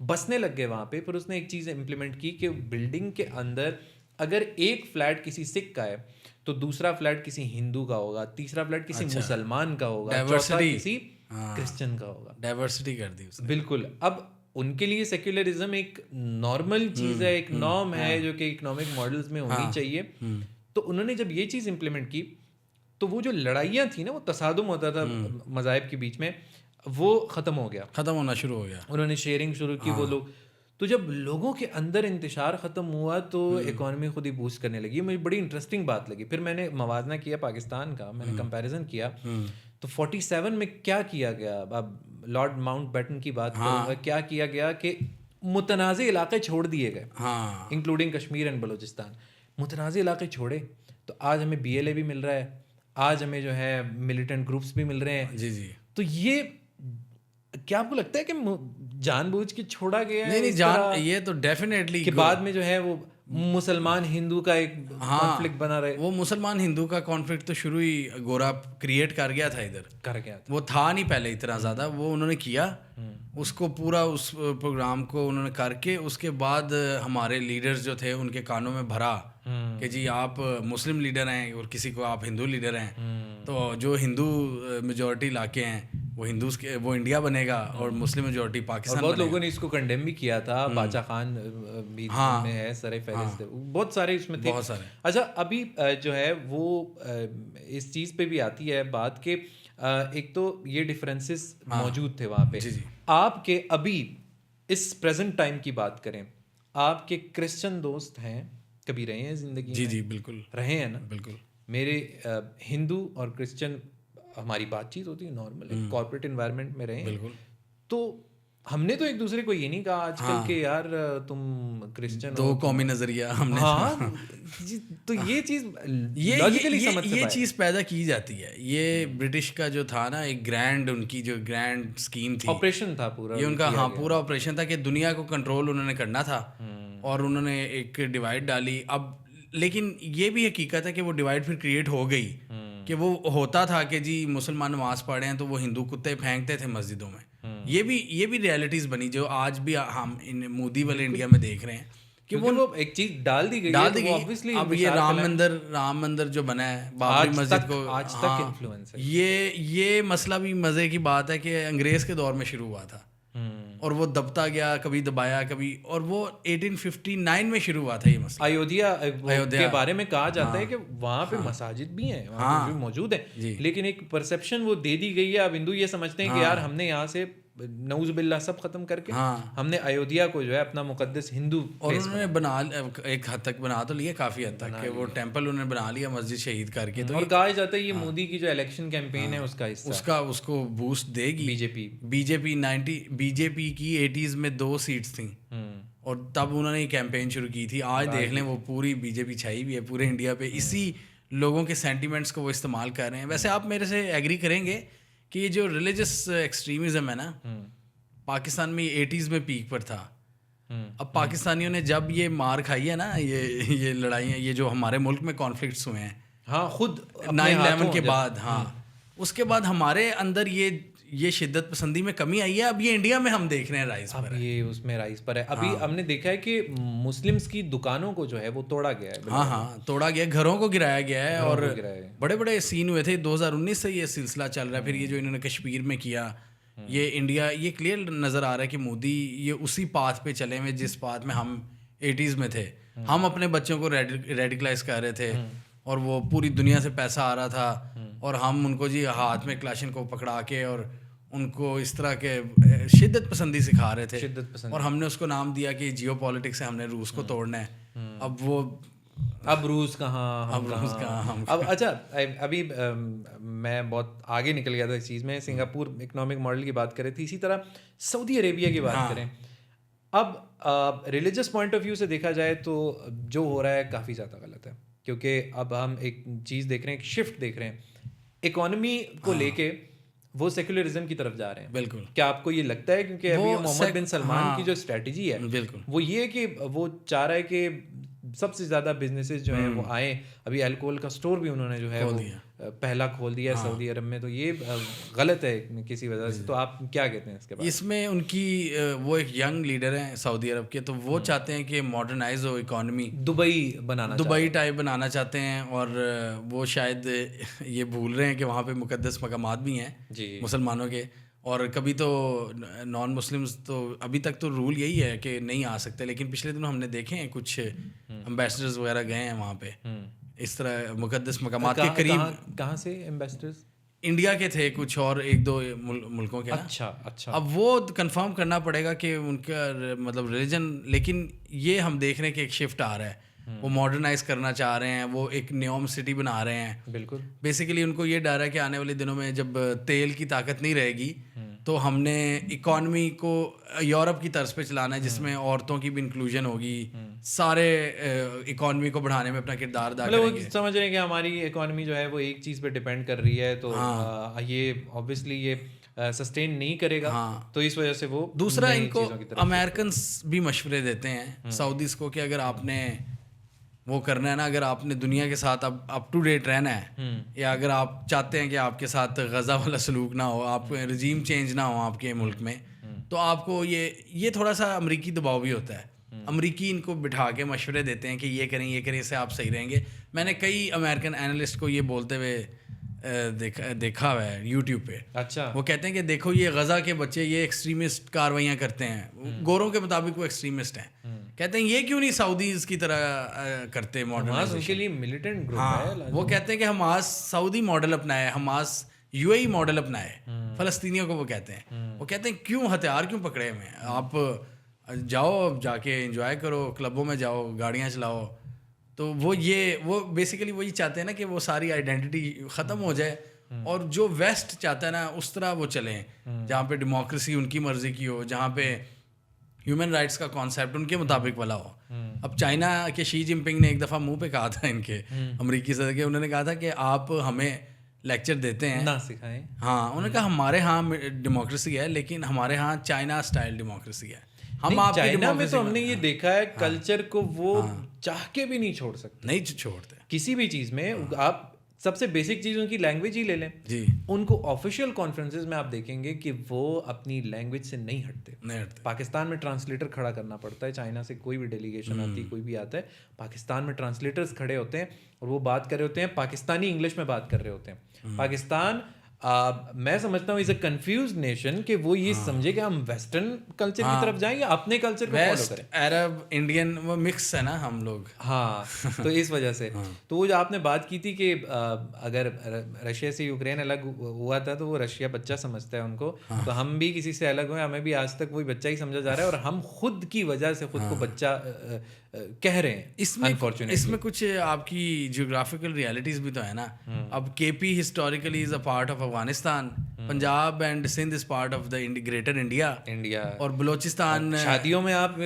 بسنے لگ گئے وہاں پہ, پھر اس نے ایک چیز امپلیمنٹ کی کہ بلڈنگ کے اندر اگر ایک فلیٹ کسی سکھ کا ہے تو دوسرا فلیٹ کسی ہندو کا ہوگا, تیسرا فلیٹ کسی مسلمان کا ہوگا, چوتھا کسی کرسچن کا ہوگا. ڈائیورسٹی کر دی بالکل. اب ان کے لیے سیکولرزم ایک نارمل چیز ہے, ایک نارم ہے جو کہ اکنامک ماڈلز میں ہونی چاہیے. تو انہوں نے جب یہ چیز امپلیمنٹ کی تو وہ جو لڑائیاں تھیں نا, وہ تصادم ہوتا تھا مذاہب کے بیچ میں, وہ ختم ہونا شروع ہو گیا. انہوں نے شیئرنگ شروع کی وہ لوگ. تو جب لوگوں کے اندر انتشار ختم ہوا تو اکانومی خود ہی بوسٹ کرنے لگی. مجھے بڑی انٹرسٹنگ بات لگی. پھر میں نے موازنہ کیا پاکستان کا, میں نے کمپیریزن کیا تو 47 میں کیا کیا گیا. اب لارڈ ماؤنٹ بیٹن کی بات کروں, کیا کیا گیا کہ متنازع علاقے چھوڑ دیے گئے, انکلوڈنگ کشمیر اینڈ بلوچستان. متنازع علاقے چھوڑے تو آج ہمیں BLA بھی مل رہا ہے, آج ہمیں جو ہے ملیٹنٹ گروپس بھی مل رہے ہیں. تو یہ کیا آپ کو لگتا ہے کہ جان بوجھ کے چھوڑا گیا ہے؟ نہیں, یہ تو ڈیفینیٹلی کہ بعد میں جو ہے وہ مسلمان ہندو کا ایک کانفلکٹ بنا رہے. وہ مسلمان ہندو کا کانفلکٹ تو شروع ہی گورا کریٹ کر گیا تھا, ادھر کر گیا تھا. وہ تھا نہیں پہلے اتنا زیادہ, وہ انہوں نے کیا اس کو پورا, اس پروگرام کو انہوں نے کر کے اس کے بعد ہمارے لیڈرز جو تھے ان کے کانوں میں بھرا کہ جی آپ مسلم لیڈر ہیں اور کسی کو آپ ہندو لیڈر ہیں, تو جو ہندو میجورٹی علاقے ہیں وہ انڈیا بنے گا اور مسلم میجورٹی پاکستان. بہت لوگوں نے اس کو کنڈیم بھی کیا تھا. باچا خان بھی میں ہے, سر فہرست, بہت سارے اس میں تھے. اچھا ابھی جو ہے وہ اس چیز پہ بھی آتی ہے بات کہ ایک تو یہ ڈفرینسز موجود تھے وہاں پہ. آپ کے ابھی اس پریزنٹ ٹائم کی بات کریں, آپ کے کرسچن دوست ہیں, کبھی رہے ہیں زندگی میں؟ جی بالکل رہے ہیں نا. بالکل. میرے ہندو اور کرسچن ہماری بات چیت ہوتی ہے نارمل, کارپوریٹ انوائرمنٹ میں رہے ہیں. بالکل. تو ہم نے تو ایک دوسرے کو یہ نہیں کہا آج کل کہ یار تم کرسچن, دو قومی نظریہ ہم نے. تو یہ چیز یہ چیز پیدا کی جاتی ہے. یہ برٹش کا جو تھا نا ایک گرینڈ, ان کی جو گرینڈ اسکیم تھی, آپریشن تھا پورا, یہ ان کا پورا آپریشن تھا کہ دنیا کو کنٹرول انہوں نے کرنا تھا اور انہوں نے ایک ڈیوائڈ ڈالی. اب لیکن یہ بھی حقیقت ہے کہ وہ ڈیوائڈ پھر کریٹ ہو گئی کہ وہ ہوتا تھا کہ جی مسلمان نماز پڑھے ہیں تو وہ ہندو کتے پھینکتے تھے مسجدوں میں. یہ بھی ریئلٹیز بنی جو آج بھی ہم مودی والے انڈیا میں دیکھ رہے ہیں کہ وہ ایک چیز ڈال دی گئی. اب یہ رام مندر جو بنا ہے بابری مسجد کو آج تک انفلوئنس ہے. یہ مسئلہ بھی مزے کی بات ہے کہ انگریز کے دور میں شروع ہوا تھا اور وہ دبتا گیا, کبھی دبایا کبھی, اور وہ 1859 میں شروع ہوا تھا یہ مسئلہ. ایودھیا کے بارے میں کہا جاتا ہے کہ وہاں پہ مساجد بھی ہیں, وہاں پہ موجود ہیں, لیکن ایک پرسیپشن وہ دے دی گئی ہے. اب ہندو یہ سمجھتے ہیں کہ یار ہم نے یہاں سے نعوذ باللہ سب ختم کر کے ہم نے ایودھیا کو جو ہے اپنا مقدس ہندو, اور انہوں نے بنا ایک حد تک بنا تو لیا, کافی حد تک کہ وہ ٹیمپل انہوں نے بنا لیا مسجد شہید کر کے. اور کہا جاتا ہے یہ مودی کی جو الیکشن کیمپین ہے اس کا حصہ, اس کو بوسٹ دے گی. بی جے پی کی 80s میں 2 سیٹس تھیں اور تب انہوں نے یہ کیمپین شروع کی تھی. آج دیکھ لیں وہ پوری بی جے پی چھائی ہوئی ہے پورے انڈیا پہ, اسی لوگوں کے سینٹیمنٹس کو وہ استعمال کر رہے ہیں. ویسے آپ میرے سے ایگری کریں گے کہ یہ جو ریلیجس ایکسٹریمزم ہے نا, پاکستان میں 80s میں پیک پر تھا. اب پاکستانیوں نے جب یہ مار کھائی ہے نا, یہ لڑائیاں, یہ جو ہمارے ملک میں کانفلکٹس ہوئے ہیں, ہاں خود 9/11 کے بعد, ہاں اس کے بعد ہمارے اندر یہ شدت پسندی میں کمی آئی ہے. اب یہ انڈیا میں ہم دیکھ رہے ہیں رائز پر, یہ اس میں رائز پر ہے. ابھی ہم نے دیکھا ہے کہ مسلمس کی دکانوں کو جو ہے وہ توڑا گیا ہے. ہاں توڑا گیا, گھروں کو گرایا گیا ہے, اور بڑے بڑے سین ہوئے تھے. 2019 سے یہ سلسلہ چل رہا ہے. پھر یہ جو انہوں نے کشمیر میں کیا, یہ انڈیا, یہ کلیئر نظر آ رہا ہے کہ مودی یہ اسی پاتھ پہ چلے ہوئے جس پاتھ میں ہم 80s میں تھے. ہم اپنے بچوں کو ریڈیکلائز کر رہے تھے, اور وہ پوری دنیا سے پیسہ آ رہا تھا, اور ہم ان کو جی ہاتھ میں کلاشن کو پکڑا کے اور ان کو اس طرح کے شدت پسندی سکھا رہے تھے, اور ہم نے اس کو نام دیا کہ جیو پالیٹکس ہے, ہم نے روس کو توڑنا ہے. اب روس کہاں, اب اچھا ابھی میں بہت آگے نکل گیا تھا اس چیز میں. سنگاپور اکنامک ماڈل کی بات کرے تھی, اسی طرح سعودی عربیہ کی بات کریں. اب ریلیجس پوائنٹ آف ویو سے دیکھا جائے تو جو ہو رہا ہے کافی زیادہ غلط ہے, کیونکہ اب ہم ایک چیز دیکھ رہے ہیں, ایک شفٹ دیکھ رہے ہیں اکانومی کو لے کے. وہ سیکولرزم کی طرف جا رہے ہیں. بالکل. کیا آپ کو یہ لگتا ہے, کیونکہ ابھی محمد بن سلمان کی جو اسٹریٹجی ہے وہ یہ ہے کہ وہ چاہ رہا ہے کہ سب سے زیادہ بزنسز جو ہیں وہ آئیں. ابھی الکوہل کا اسٹور بھی انہوں نے جو ہے وہ پہلا کھول دیا ہے سعودی عرب میں, تو یہ غلط ہے کسی وجہ سے. تو آپ کیا کہتے ہیں اس کے بارے میں؟ اس میں ان کی وہ ایک ینگ لیڈر ہیں سعودی عرب کے, تو وہ چاہتے ہیں کہ ماڈرنائز ہو اکانومی, دبئی ٹائپ بنانا چاہتے ہیں. اور وہ شاید یہ بھول رہے ہیں کہ وہاں پہ مقدس مقامات بھی ہیں مسلمانوں کے, اور کبھی تو نان مسلمس تو ابھی تک تو رول یہی ہے کہ نہیں آ سکتے, لیکن پچھلے دنوں ہم نے دیکھے ہیں کچھ امبیسڈرز وغیرہ گئے ہیں وہاں پہ اس طرح مقدس مقامات کے قریب. کہاں سے امبیسڈرز؟ انڈیا کے تھے کچھ, اور 1-2 ملکوں کے. اچھا. اب وہ کنفرم کرنا پڑے گا کہ ان کا مطلب ریلیجن, لیکن یہ ہم دیکھ رہے ہیں کہ ایک شفٹ آ رہا ہے, وہ ماڈرنائز کرنا چاہ رہے ہیں, وہ ایک نیوم سٹی بنا رہے ہیں. بالکل. بیسیکلی ان کو یہ ڈر ہے کہ آنے والے دنوں میں جب تیل کی طاقت نہیں رہے گی تو ہم نے اکانومی کو یورپ کی طرز پہ چلانا ہے, جس میں عورتوں کی بھی انکلوژن ہوگی, سارے اکانومی کو بڑھانے میں اپنا کردار ادا کریں گے. سمجھ رہے ہیں کہ ہماری اکانومی جو ہے وہ ایک چیز پہ ڈپینڈ کر رہی ہے, تو یہ آبویسلی یہ سسٹین نہیں کرے گا, تو اس وجہ سے وہ. دوسرا ان کو امیرکنس بھی مشورے دیتے ہیں سعودیز کو کہ اگر آپ نے وہ کرنا ہے نا, اگر آپ نے دنیا کے ساتھ اب اپ ٹو ڈیٹ رہنا ہے, یا اگر آپ چاہتے ہیں کہ آپ کے ساتھ غزہ والا سلوک نہ ہو, آپ رجیم چینج نہ ہو آپ کے ملک میں, تو آپ کو یہ تھوڑا سا امریکی دباؤ بھی ہوتا ہے. امریکی ان کو بٹھا کے مشورے دیتے ہیں کہ یہ کریں, اس سے آپ صحیح رہیں گے. میں نے کئی امریکن اینالسٹ کو یہ بولتے ہوئے دیکھا ہوا ہے یوٹیوب پہ. اچھا. وہ کہتے ہیں کہ دیکھو یہ غزہ کے بچے یہ ایکسٹریمسٹ کاروائیاں کرتے ہیں, گوروں کے مطابق وہ ایکسٹریمسٹ ہیں. کہتے ہیں یہ کیوں نہیں سعودیز کی طرح کرتے ماڈرن, کے لیے ملیٹنٹ گروپ ہے. وہ کہتے ہیں کہ حماس سعودی ماڈل اپنائے, حماس UAE ماڈل اپنائے, فلسطینیوں کو وہ کہتے ہیں. وہ کہتے ہیں کیوں ہتھیار کیوں پکڑے ہوئے ہیں, آپ جاؤ جا کے انجوائے کرو, کلبوں میں جاؤ, گاڑیاں چلاؤ. تو وہ بیسیکلی وہی چاہتے ہیں نا کہ وہ ساری آئیڈینٹی ختم ہو جائے, اور جو ویسٹ چاہتا ہے نا اس طرح وہ چلیں, جہاں پہ ڈیموکریسی ان کی مرضی کی ہو, جہاں پہ ہیومن رائٹس کا کانسیپٹ ان کے مطابق والا ہو. اب چائنا کے شی جن پنگ نے ایک دفعہ منہ پہ کہا تھا ان کے امریکی صدر کے, انہوں نے کہا تھا کہ آپ ہمیں لیکچر دیتے ہیں نہ سکھائیں. ہاں, انہوں نے کہا ہمارے ہاں ڈیموکریسی ہے, لیکن ہمارے ہاں چائنا اسٹائل ڈیموکریسی ہے. ہم آپ چائنا میں تو ہم نے یہ دیکھا ہے کلچر کو وہ چاہ کے بھی نہیں چھوڑ سکتے, نہیں چھوڑتے کسی بھی چیز میں. آپ سب سے بیسک چیز ان کی لینگویج ہی لے لیں جی, ان کو آفیشیل کانفرنسز میں آپ دیکھیں گے کہ وہ اپنی لینگویج سے نہیں ہٹتے. پاکستان میں ٹرانسلیٹر کھڑا کرنا پڑتا ہے, چائنا سے کوئی بھی ڈیلیگیشن آتی, کوئی بھی آتا ہے, پاکستان میں ٹرانسلیٹرز کھڑے ہوتے ہیں اور وہ بات کر رہے ہوتے ہیں, پاکستانی انگلش میں بات کر رہے ہوتے ہیں. پاکستان میں سمجھتا ہوں از اے کنفیوزڈ نیشن کہ وہ یہ سمجھے کہ ہم ویسٹرن کلچر کی طرف جائیں یا اپنے کلچر کو فالو کریں. عرب انڈین وہ مکس ہے نا ہم لوگ. ہاں, تو اس وجہ سے تو وہ جو آپ نے بات کی تھی کہ اگر رشیا سے یوکرین الگ ہوا تھا تو وہ رشیا بچہ سمجھتا ہے ان کو, تو ہم بھی کسی سے الگ ہوئے, ہمیں بھی آج تک وہی بچہ ہی سمجھا جا رہا ہے, اور ہم خود کی وجہ سے خود کو بچہ کہہ رہے ہیں. اس میں کچھ آپ کی جیوگرافیکل ریالٹیز بھی تو ہے نا. اب KP historically is a part of Afghanistan, Punjab and Sindh is part of the greater India, اور بلوچستان شادیوں میں آپ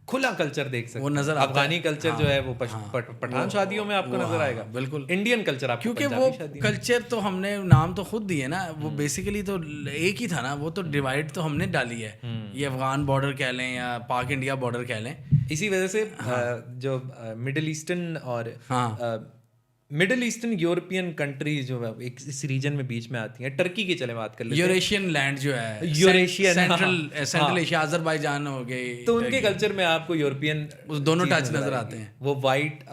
کھلا کلچر دیکھ سکتے وہ نظر ہیں. آتا افغانی کلچر جو ہے وہ پٹھان شادیوں میں آپ کو نظر آئے گا, بالکل. انڈین کلچر آپ کو کیونکہ وہ کلچر تو ہم نے نام تو خود دیے نا, وہ بیسیکلی تو ایک ہی تھا نا, وہ تو ڈیوائڈ تو ہم نے ڈالی ہے, یہ افغان بارڈر کہہ لیں یا پاک انڈیا بارڈر کہہ لیں. اسی وجہ سے جو مڈل ایسٹرن اور مڈل ایسٹرن یورپین کنٹریز جو ہے اس ریجن میں بیچ میں آتی ہیں, ٹرکی کی چلے بات کر لیتے ہیں, یوریشین لینڈ جو ہے, یوریشین سینٹرل ایشیا, آذربائیجان ہو گئی, تو ان کے کلچر میں آپ کو یورپین دونوں ٹچ نظر آتے ہیں. وہ وائٹ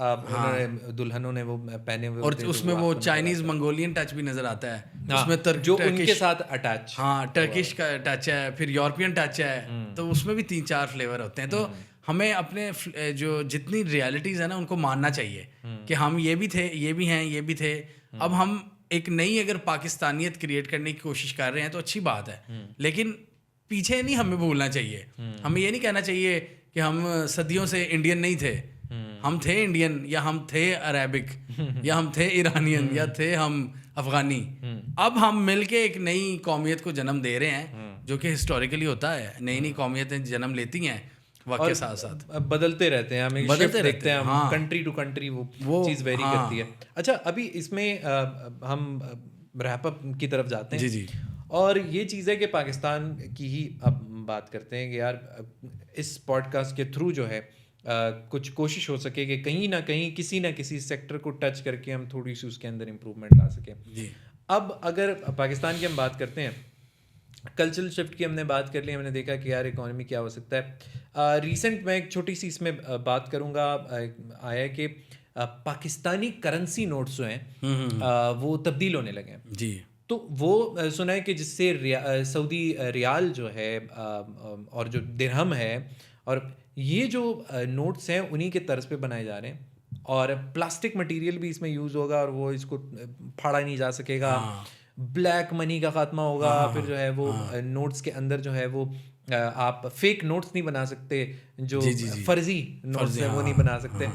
دلہنوں نے وہ پہنے ہوئے, اور اس میں وہ چائنیز منگولین ٹچ بھی نظر آتا ہے, اس میں جو ان کے ساتھ اٹیچ, ہاں ٹرکش کا ٹچ ہے, پھر یورپین ٹچ ہے, تو اس میں بھی 3-4 فلیور ہوتے ہیں. تو ہمیں اپنے جو جتنی ریالٹیز ہیں نا ان کو ماننا چاہیے کہ ہم یہ بھی تھے, یہ بھی ہیں, یہ بھی تھے. اب ہم ایک نئی اگر پاکستانیت کریٹ کرنے کی کوشش کر رہے ہیں تو اچھی بات ہے, لیکن پیچھے نہیں ہمیں بھولنا چاہیے. ہمیں یہ نہیں کہنا چاہیے کہ ہم صدیوں سے انڈین نہیں تھے. ہم تھے انڈین, یا ہم تھے عربک, یا ہم تھے ایرانین, یا تھے ہم افغانی. اب ہم مل کے ایک نئی قومیت کو جنم دے رہے ہیں, جو کہ ہسٹوریکلی ہوتا ہے. نئی نئی قومیتیں جنم لیتی ہیں وقت کے ساتھ ساتھ, بدلتے رہتے ہیں, ہمیں بدلتے دیکھتے ہیں, کنٹری ٹو کنٹری وہ چیز ویری کرتی ہے. اچھا, ابھی اس میں ہم ریپ اپ کی طرف جاتے ہیں. جی. اور یہ چیز ہے کہ پاکستان کی ہی اب بات کرتے ہیں کہ یار اس پوڈ کاسٹ کے تھرو جو ہے کچھ کوشش ہو سکے کہ کہیں نہ کہیں کسی نہ کسی سیکٹر کو ٹچ کر کے ہم تھوڑی سی اس کے اندر امپروومنٹ لا سکیں. اب اگر پاکستان کی ہم بات کرتے ہیں, کلچرل شفٹ کی ہم نے بات کر لی, ہم نے دیکھا کہ یار اکانومی کیا ہو سکتا ہے. ریسنٹ میں ایک چھوٹی سی اس میں بات کروں گا, آیا کہ پاکستانی کرنسی نوٹس جو ہیں وہ تبدیل ہونے لگے ہیں. جی. تو وہ سنا ہے کہ جس سے سعودی ریال جو ہے اور جو درہم ہے, اور یہ جو نوٹس ہیں انہی کے طرز پہ بنائے جا رہے ہیں, اور پلاسٹک مٹیریل بھی اس میں یوز ہوگا, اور وہ اس کو پھاڑا نہیں جا سکے گا. بلیک منی کا خاتمہ ہوگا. پھر جو ہے وہ نوٹس کے اندر جو ہے وہ آپ فیک نوٹس نہیں بنا سکتے, جو فرضی نوٹس ہیں وہ نہیں بنا سکتے.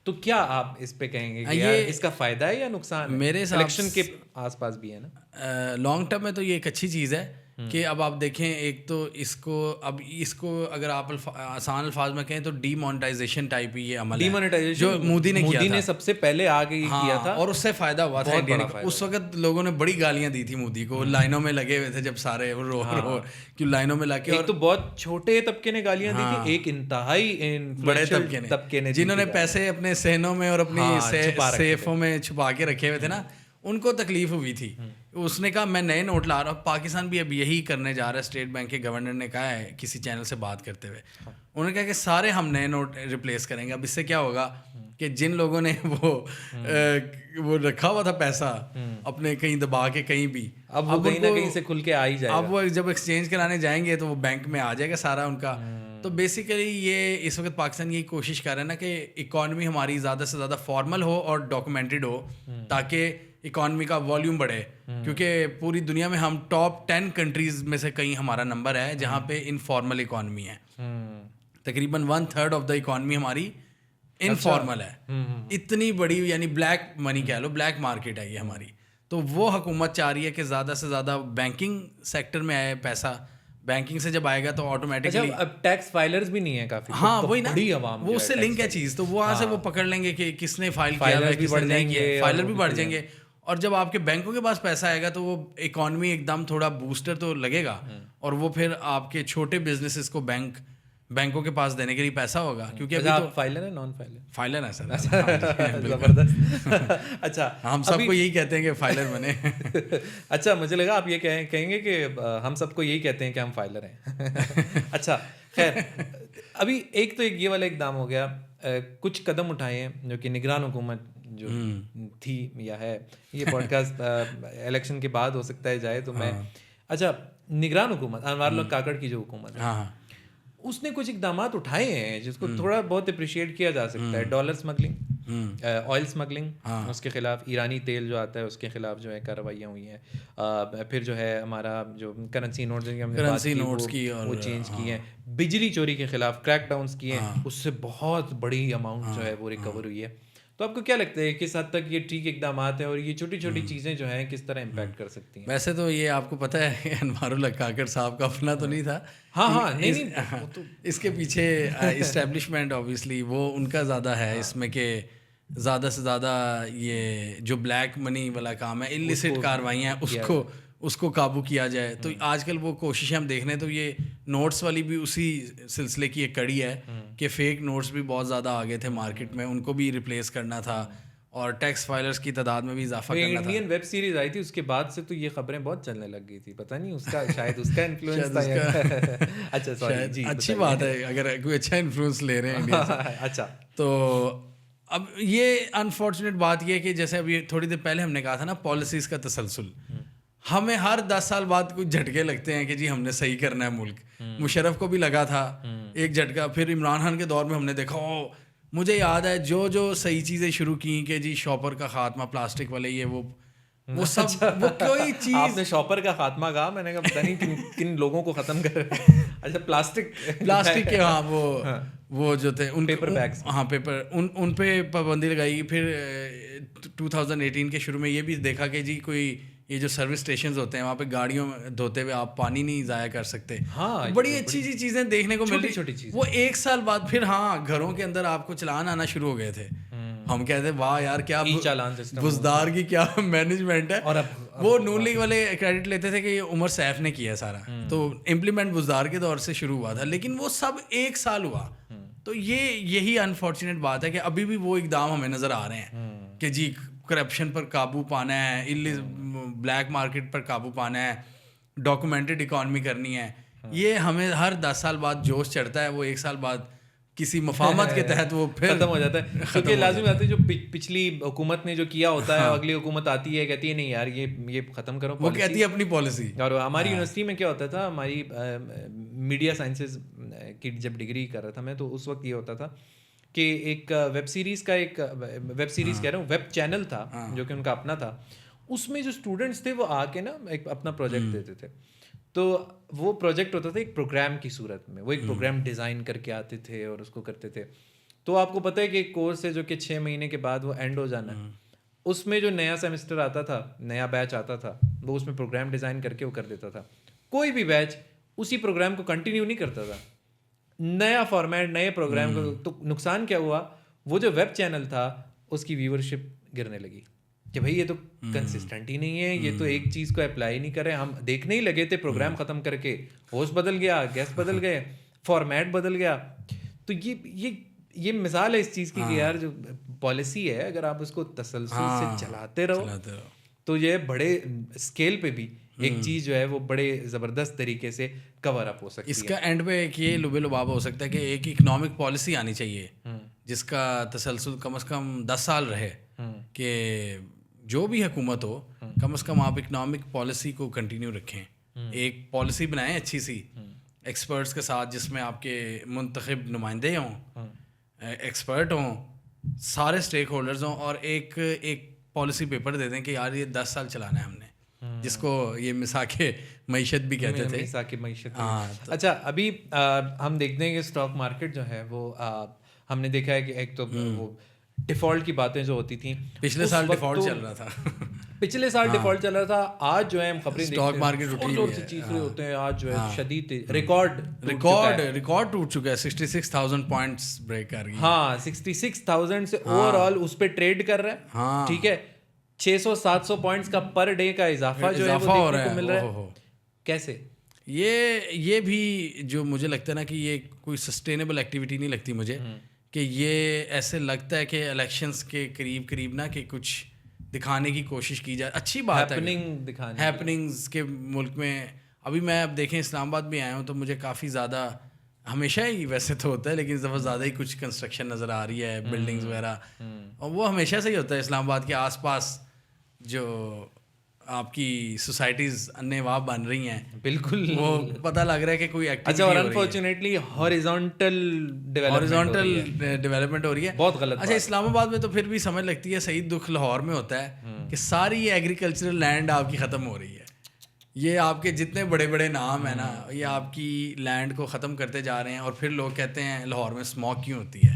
تو کیا آپ اس پہ کہیں گے کہ اس کا فائدہ ہے یا نقصان؟ میرے الیکشن کے آس پاس بھی ہے نا, لانگ ٹرم میں تو یہ ایک اچھی چیز ہے کہ اب آپ دیکھیں, ایک تو اس کو اگر آپ آسان الفاظ میں کہیں تو ڈی مونیٹائزیشن ٹائپ ہی یہ عمل ہے جو مودی نے کیا تھا. سب سے پہلے آگے کیا تھا, اور اس سے فائدہ ہوا تھا انڈیا کو. اس وقت لوگوں نے بڑی گالیاں دی تھی مودی کو, لائنوں میں لگے ہوئے تھے جب سارے رو کیوں لائنوں میں لگ کے. ایک تو بہت چھوٹے طبقے نے گالیاں دی تھی, ایک انتہائی بڑے طبقے نے جنہوں نے پیسے اپنے صحنوں میں اور اپنی سیفوں میں چھپا کے رکھے ہوئے تھے نا, ان کو تکلیف ہوئی تھی. اس نے کہا میں نئے نوٹ لا رہا ہوں. پاکستان بھی اب یہی کرنے جا رہا ہے. اسٹیٹ بینک کے گورنر نے کہا ہے کسی چینل سے بات کرتے ہوئے, انہوں نے کہا کہ سارے ہم نئے نوٹ ریپلیس کریں گے. اب اس سے کیا ہوگا کہ جن لوگوں نے وہ رکھا ہوا تھا پیسا اپنے کہیں دبا کے کہیں بھی, اب وہ کہیں نہ کہیں سے کھل کے آ ہی جائے گا. اب وہ جب ایکسچینج کرانے جائیں گے تو وہ بینک میں آ جائے گا سارا ان کا. تو بیسیکلی یہ اس وقت پاکستان یہی کوشش کر رہا ہے نا کہ اکانومی ہماری زیادہ سے زیادہ فارمل ہو اور ڈاکومنٹڈ ہو, تاکہ اکانومی کا والیوم بڑھے. کیونکہ پوری دنیا میں ہم ٹاپ 10 کنٹریز میں سے کہیں ہمارا نمبر ہے جہاں پہ انفارمل اکانومی ہے. تقریباً 1/3 آف دا اکانومی ہماری انفارمل ہے. اتنی بڑی یعنی بلیک منی کہہ لو, بلیک مارکیٹ ہے یہ ہماری. تو وہ حکومت چاہ رہی ہے کہ زیادہ سے زیادہ بینکنگ سیکٹر میں آئے پیسہ. بینکنگ سے جب آئے گا تو آٹومیٹکلی اب ٹیکس فائلرز بھی نہیں ہے کافی. ہاں وہی نا, وہ اس سے لنک ہے چیز, تو وہاں سے وہ پکڑ لیں گے کہ کس نے فائل کیا ہے, کس نے نہیں کیا. فائلر بھی بڑھ جائیں گے. اور جب آپ کے بینکوں کے پاس پیسہ آئے گا تو وہ اکانومی ایک دم تھوڑا بوسٹر تو لگے گا, اور وہ پھر آپ کے چھوٹے بزنسز کو بینکوں کے پاس دینے کے لیے پیسہ ہوگا. کیونکہ ابھی تو فائلر ہے, نان فائلر فائلر ہے سر. زبردست. اچھا, ہم سب کو یہی کہتے ہیں کہ فائلر بنے. اچھا, مجھے لگا آپ یہ کہیں گے کہ ہم سب کو یہی کہتے ہیں کہ ہم فائلر ہیں. اچھا خیر, ابھی ایک تو یہ والا اقدام ہو گیا, کچھ قدم اٹھائے ہیں جو کہ نگران حکومت جو تھی یا ہے, یہ پوڈ کاسٹ الیکشن کے بعد ہو سکتا ہے جائے تو میں. اچھا, نگران حکومت انوار اللہ کاکڑ کی جو حکومت ہے, اس نے کچھ اقدامات اٹھائے ہیں جس کو تھوڑا بہت اپریشیٹ کیا جا سکتا ہے. ڈالر اسمگلنگ, آئل اسمگلنگ, اس کے خلاف ایرانی تیل جو آتا ہے اس کے خلاف جو ہے کارروائیاں ہوئی ہیں. پھر جو ہے ہمارا جو کرنسی نوٹس کی ہم نے بات کی وہ چینج کی ہیں. بجلی چوری کے خلاف کریک ڈاؤنس کیے ہیں, اس سے بہت بڑی اماؤنٹ جو ہے وہ ریکور ہوئی ہے. تو آپ کو کیا لگتا ہے کس حد تک یہ ٹھیک اقدامات ہیں اور یہ چھوٹی چھوٹی چیزیں جو ہیں کس طرح امپیکٹ کر سکتی ہیں؟ ویسے تو یہ آپ کو پتہ ہے انوار اللہ کاکڑ صاحب کا اپنا تو نہیں تھا. ہاں نہیں اس کے پیچھے اسٹیبلشمنٹ آبویسلی وہ ان کا زیادہ ہے اس میں کہ زیادہ سے زیادہ یہ جو بلیک منی والا کام ہے, اللیسٹ کاروائیاں اس کو قابو کیا جائے. تو آج کل وہ کوششیں ہم دیکھ رہے ہیں, تو یہ نوٹس والی بھی اسی سلسلے کی ایک کڑی ہے کہ فیک نوٹس بھی بہت زیادہ آگے تھے مارکیٹ میں, ان کو بھی ریپلیس کرنا تھا اور ٹیکس فائلرز کی تعداد میں بھی اضافہ کرنا تھا. انڈین ویب سیریز آئی تھی اس کے بعد سے تو یہ خبریں بہت چلنے لگ گئی تھی, پتہ نہیں اس کا شاید اس کا انفلوئنس تھا. اچھا سوری جی, اچھی بات ہے اگر کوئی اچھا انفلوئنس لے رہے ہیں انڈیا سے. اچھا تو اب یہ انفارچونیٹ بات یہ ہے کہ جیسے ابھی تھوڑی دیر پہلے ہم نے کہا تھا نا پالیسیز کا تسلسل, ہمیں ہر 10 سال بعد کچھ جھٹکے لگتے ہیں کہ جی ہم نے صحیح کرنا ہے ملک. مشرف کو بھی لگا تھا ایک جھٹکا, پھر عمران خان کے دور میں ہم نے دیکھا مجھے یاد ہے جو صحیح چیزیں شروع کی کہ جی شاپر کا خاتمہ, پلاسٹک والے یہ وہ سب وہ کوئی چیز. آپ نے شاپر کا خاتمہ کہا, میں نے کہا پتہ نہیں کن لوگوں کو ختم کر رہے ہیں. اچھا پلاسٹک کے ہاں وہ جو تھے ان پیپر بیگس, ہاں پیپر ان پہ پابندی لگائی. پھر 2018 کے شروع میں یہ بھی دیکھا کہ جی کوئی یہ جو سروس اسٹیشنز ہوتے ہیں وہاں پہ گاڑیوں میں دھوتے ہوئے آپ پانی نہیں ضائع کر سکتے. ہاں بڑی اچھی چیزیں دیکھنے کو ملی, چھوٹی چیز. وہ 1 سال بعد پھر ہاں گھروں کے اندر آپ کو چلان آنا شروع ہو گئے تھے. ہم کہتے ہیں واہ یار کیا بزدار کی کیا مینجمنٹ ہے. اور وہ نون لیگ والے کریڈٹ لیتے تھے کہ یہ عمر سیف نے کیا سارا, تو امپلیمنٹ بزدار کے دور سے شروع ہوا تھا, لیکن وہ سب 1 سال ہوا. تو یہی انفارچونیٹ بات ہے کہ ابھی بھی وہ اقدام ہمیں نظر آ رہے ہیں کہ جی کرپشن پر قابو پانا ہے, بلیک مارکیٹ پر قابو پانا ہے, ڈاکومنٹڈ اکانومی کرنی ہے. یہ ہمیں ہر 10 سال بعد جوش چڑھتا ہے, وہ 1 سال بعد کسی مفاہمت کے تحت وہ پھر ختم ہو جاتا ہے. کیونکہ لازمی بات ہے جو پچھلی حکومت نے جو کیا ہوتا ہے, اگلی حکومت آتی ہے کہتی ہے نہیں یار یہ ختم کرو, وہ کہتی ہے اپنی پالیسی. اور ہماری یونیورسٹی میں کیا ہوتا تھا, ہماری میڈیا سائنسز کی جب ڈگری کر رہا تھا میں, تو اس وقت یہ ہوتا تھا کہ ایک ویب سیریز کہہ رہا ہوں, ویب چینل تھا جو کہ ان کا اپنا تھا. اس میں جو اسٹوڈنٹس تھے وہ آ کے نا ایک اپنا پروجیکٹ دیتے تھے. تو وہ پروجیکٹ ہوتا تھا ایک پروگرام کی صورت میں, وہ ایک پروگرام ڈیزائن کر کے آتے تھے اور اس کو کرتے تھے. تو آپ کو پتہ ہے کہ ایک کورس ہے جو کہ 6 مہینے کے بعد وہ اینڈ ہو جانا ہے. اس میں جو نیا سیمسٹر آتا تھا, نیا بیچ آتا تھا, وہ اس میں پروگرام ڈیزائن کر کے وہ کر دیتا تھا. کوئی بھی بیچ اسی پروگرام کو کنٹینیو نہیں کرتا تھا, نیا فارمیٹ نئے پروگرام کو. تو نقصان کیا ہوا, وہ جو ویب چینل تھا اس کی ویورشپ گرنے لگی کہ بھائی یہ تو کنسسٹنٹ ہی نہیں ہے, یہ تو ایک چیز کو اپلائی نہیں کرے. ہم دیکھنے ہی لگے تھے پروگرام ختم کر کے, ہوسٹ بدل گیا, گیسٹ بدل گئے, فارمیٹ بدل گیا. تو یہ مثال ہے اس چیز کی کہ یار جو پالیسی ہے اگر آپ اس کو تسلسل سے چلاتے رہو تو یہ بڑے اسکیل پہ بھی ایک چیز جو ہے وہ بڑے زبردست طریقے سے کور اپ ہو سکتی ہے. اس کا اینڈ پہ ایک یہ لبے لباب ہو سکتا ہے کہ ایک اکنامک پالیسی آنی چاہیے جس کا تسلسل کم از کم 10 سال رہے, کہ جو بھی حکومت ہو کم از کم آپ اکنامک پالیسی کو کنٹینیو رکھیں. ایک پالیسی بنائیں اچھی سی ایکسپرٹس کے ساتھ, جس میں آپ کے منتخب نمائندے ہوں, ایکسپرٹ ہوں, سارے اسٹیک ہولڈرز ہوں, اور ایک پالیسی پیپر دے دیں کہ یار یہ 10 سال چلانا ہے ہم نے, جس کو یہ مساک معیشت بھی کہتے تھے. مساک معیشت. اچھا ابھی ہم دیکھتے ہیں کہ اسٹاک مارکیٹ جو ہے وہ ہم نے دیکھا ہے کہ ایک تو وہ ڈیفالٹ کی باتیں جو ہوتی تھیں, پچھلے سال ڈیفالٹ چل رہا تھا, پچھلے سال ڈیفالٹ چل رہا تھا. آج جو ہے ہم خبریں اسٹاک مارکیٹ اٹھی ہوئی ہے, چیزیں ہوتے ہیں آج جو ہے شدید ریکارڈ ٹوٹ چکا ہے, 66,000 پوائنٹس بریک کر گئی. ہاں 66,000 سے اوور آل اس پہ ٹریڈ کر رہا ہے. ٹھیک ہے, 600-700 پوائنٹس کا پر ڈے کا اضافہ جو ہے وہ دیکھنے کو مل رہا ہے. کیسے یہ بھی جو مجھے لگتا ہے نا کہ یہ کوئی سسٹینیبل ایکٹیویٹی نہیں لگتی مجھے, کہ یہ ایسے لگتا ہے کہ الیکشنز کے قریب نا کہ کچھ دکھانے کی کوشش کی جائے. اچھی بات ہے ہیپننگز کے ملک میں. ابھی میں اب دیکھیں اسلام آباد بھی آیا ہوں تو مجھے کافی زیادہ, ہمیشہ ہی ویسے تو ہوتا ہے لیکن اس دفعہ زیادہ ہی کچھ کنسٹرکشن نظر آ رہی ہے, بلڈنگز وغیرہ, اور وہ ہمیشہ سے ہی ہوتا ہے. اسلام آباد کے آس پاس جو آپ کی سوسائٹیز انے واہ بن رہی ہیں, بالکل وہ پتہ لگ رہا ہے کہ کوئی ایکٹیویٹی. اچھا, اور انفارچونیٹلی ہاریزونٹل ڈیولپمنٹ ہو رہی ہے, بہت غلط. اچھا اسلام آباد میں تو پھر بھی سمجھ لگتی ہے, صحیح دکھ لاہور میں ہوتا ہے کہ ساری یہ ایگریکلچرل لینڈ آپ کی ختم ہو رہی ہے. یہ آپ کے جتنے بڑے بڑے نام ہیں نا, یہ آپ کی لینڈ کو ختم کرتے جا رہے ہیں. اور پھر لوگ کہتے ہیں لاہور میں اسموگ کیوں ہوتی ہے,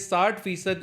60%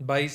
22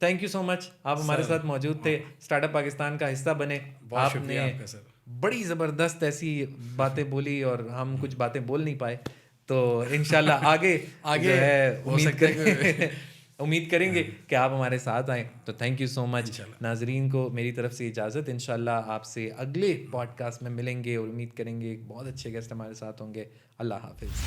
تھینک یو سو مچ, آپ ہمارے ساتھ موجود تھے, اسٹارٹ اپ پاکستان کا حصہ بنے. بہت آپ شکریہ نے آپ کا سر. بڑی زبردست ایسی باتیں بولی اور ہم کچھ باتیں بول نہیں پائے, تو انشاءاللہ آگے جو ہے امید کریں گے کہ آپ ہمارے ساتھ آئیں. تو تھینک یو سو مچ. ناظرین کو میری طرف سے اجازت, انشاءاللہ آپ سے اگلے پوڈ کاسٹ میں ملیں گے اور امید کریں گے بہت اچھے گیسٹ ہمارے ساتھ ہوں گے. اللہ حافظ.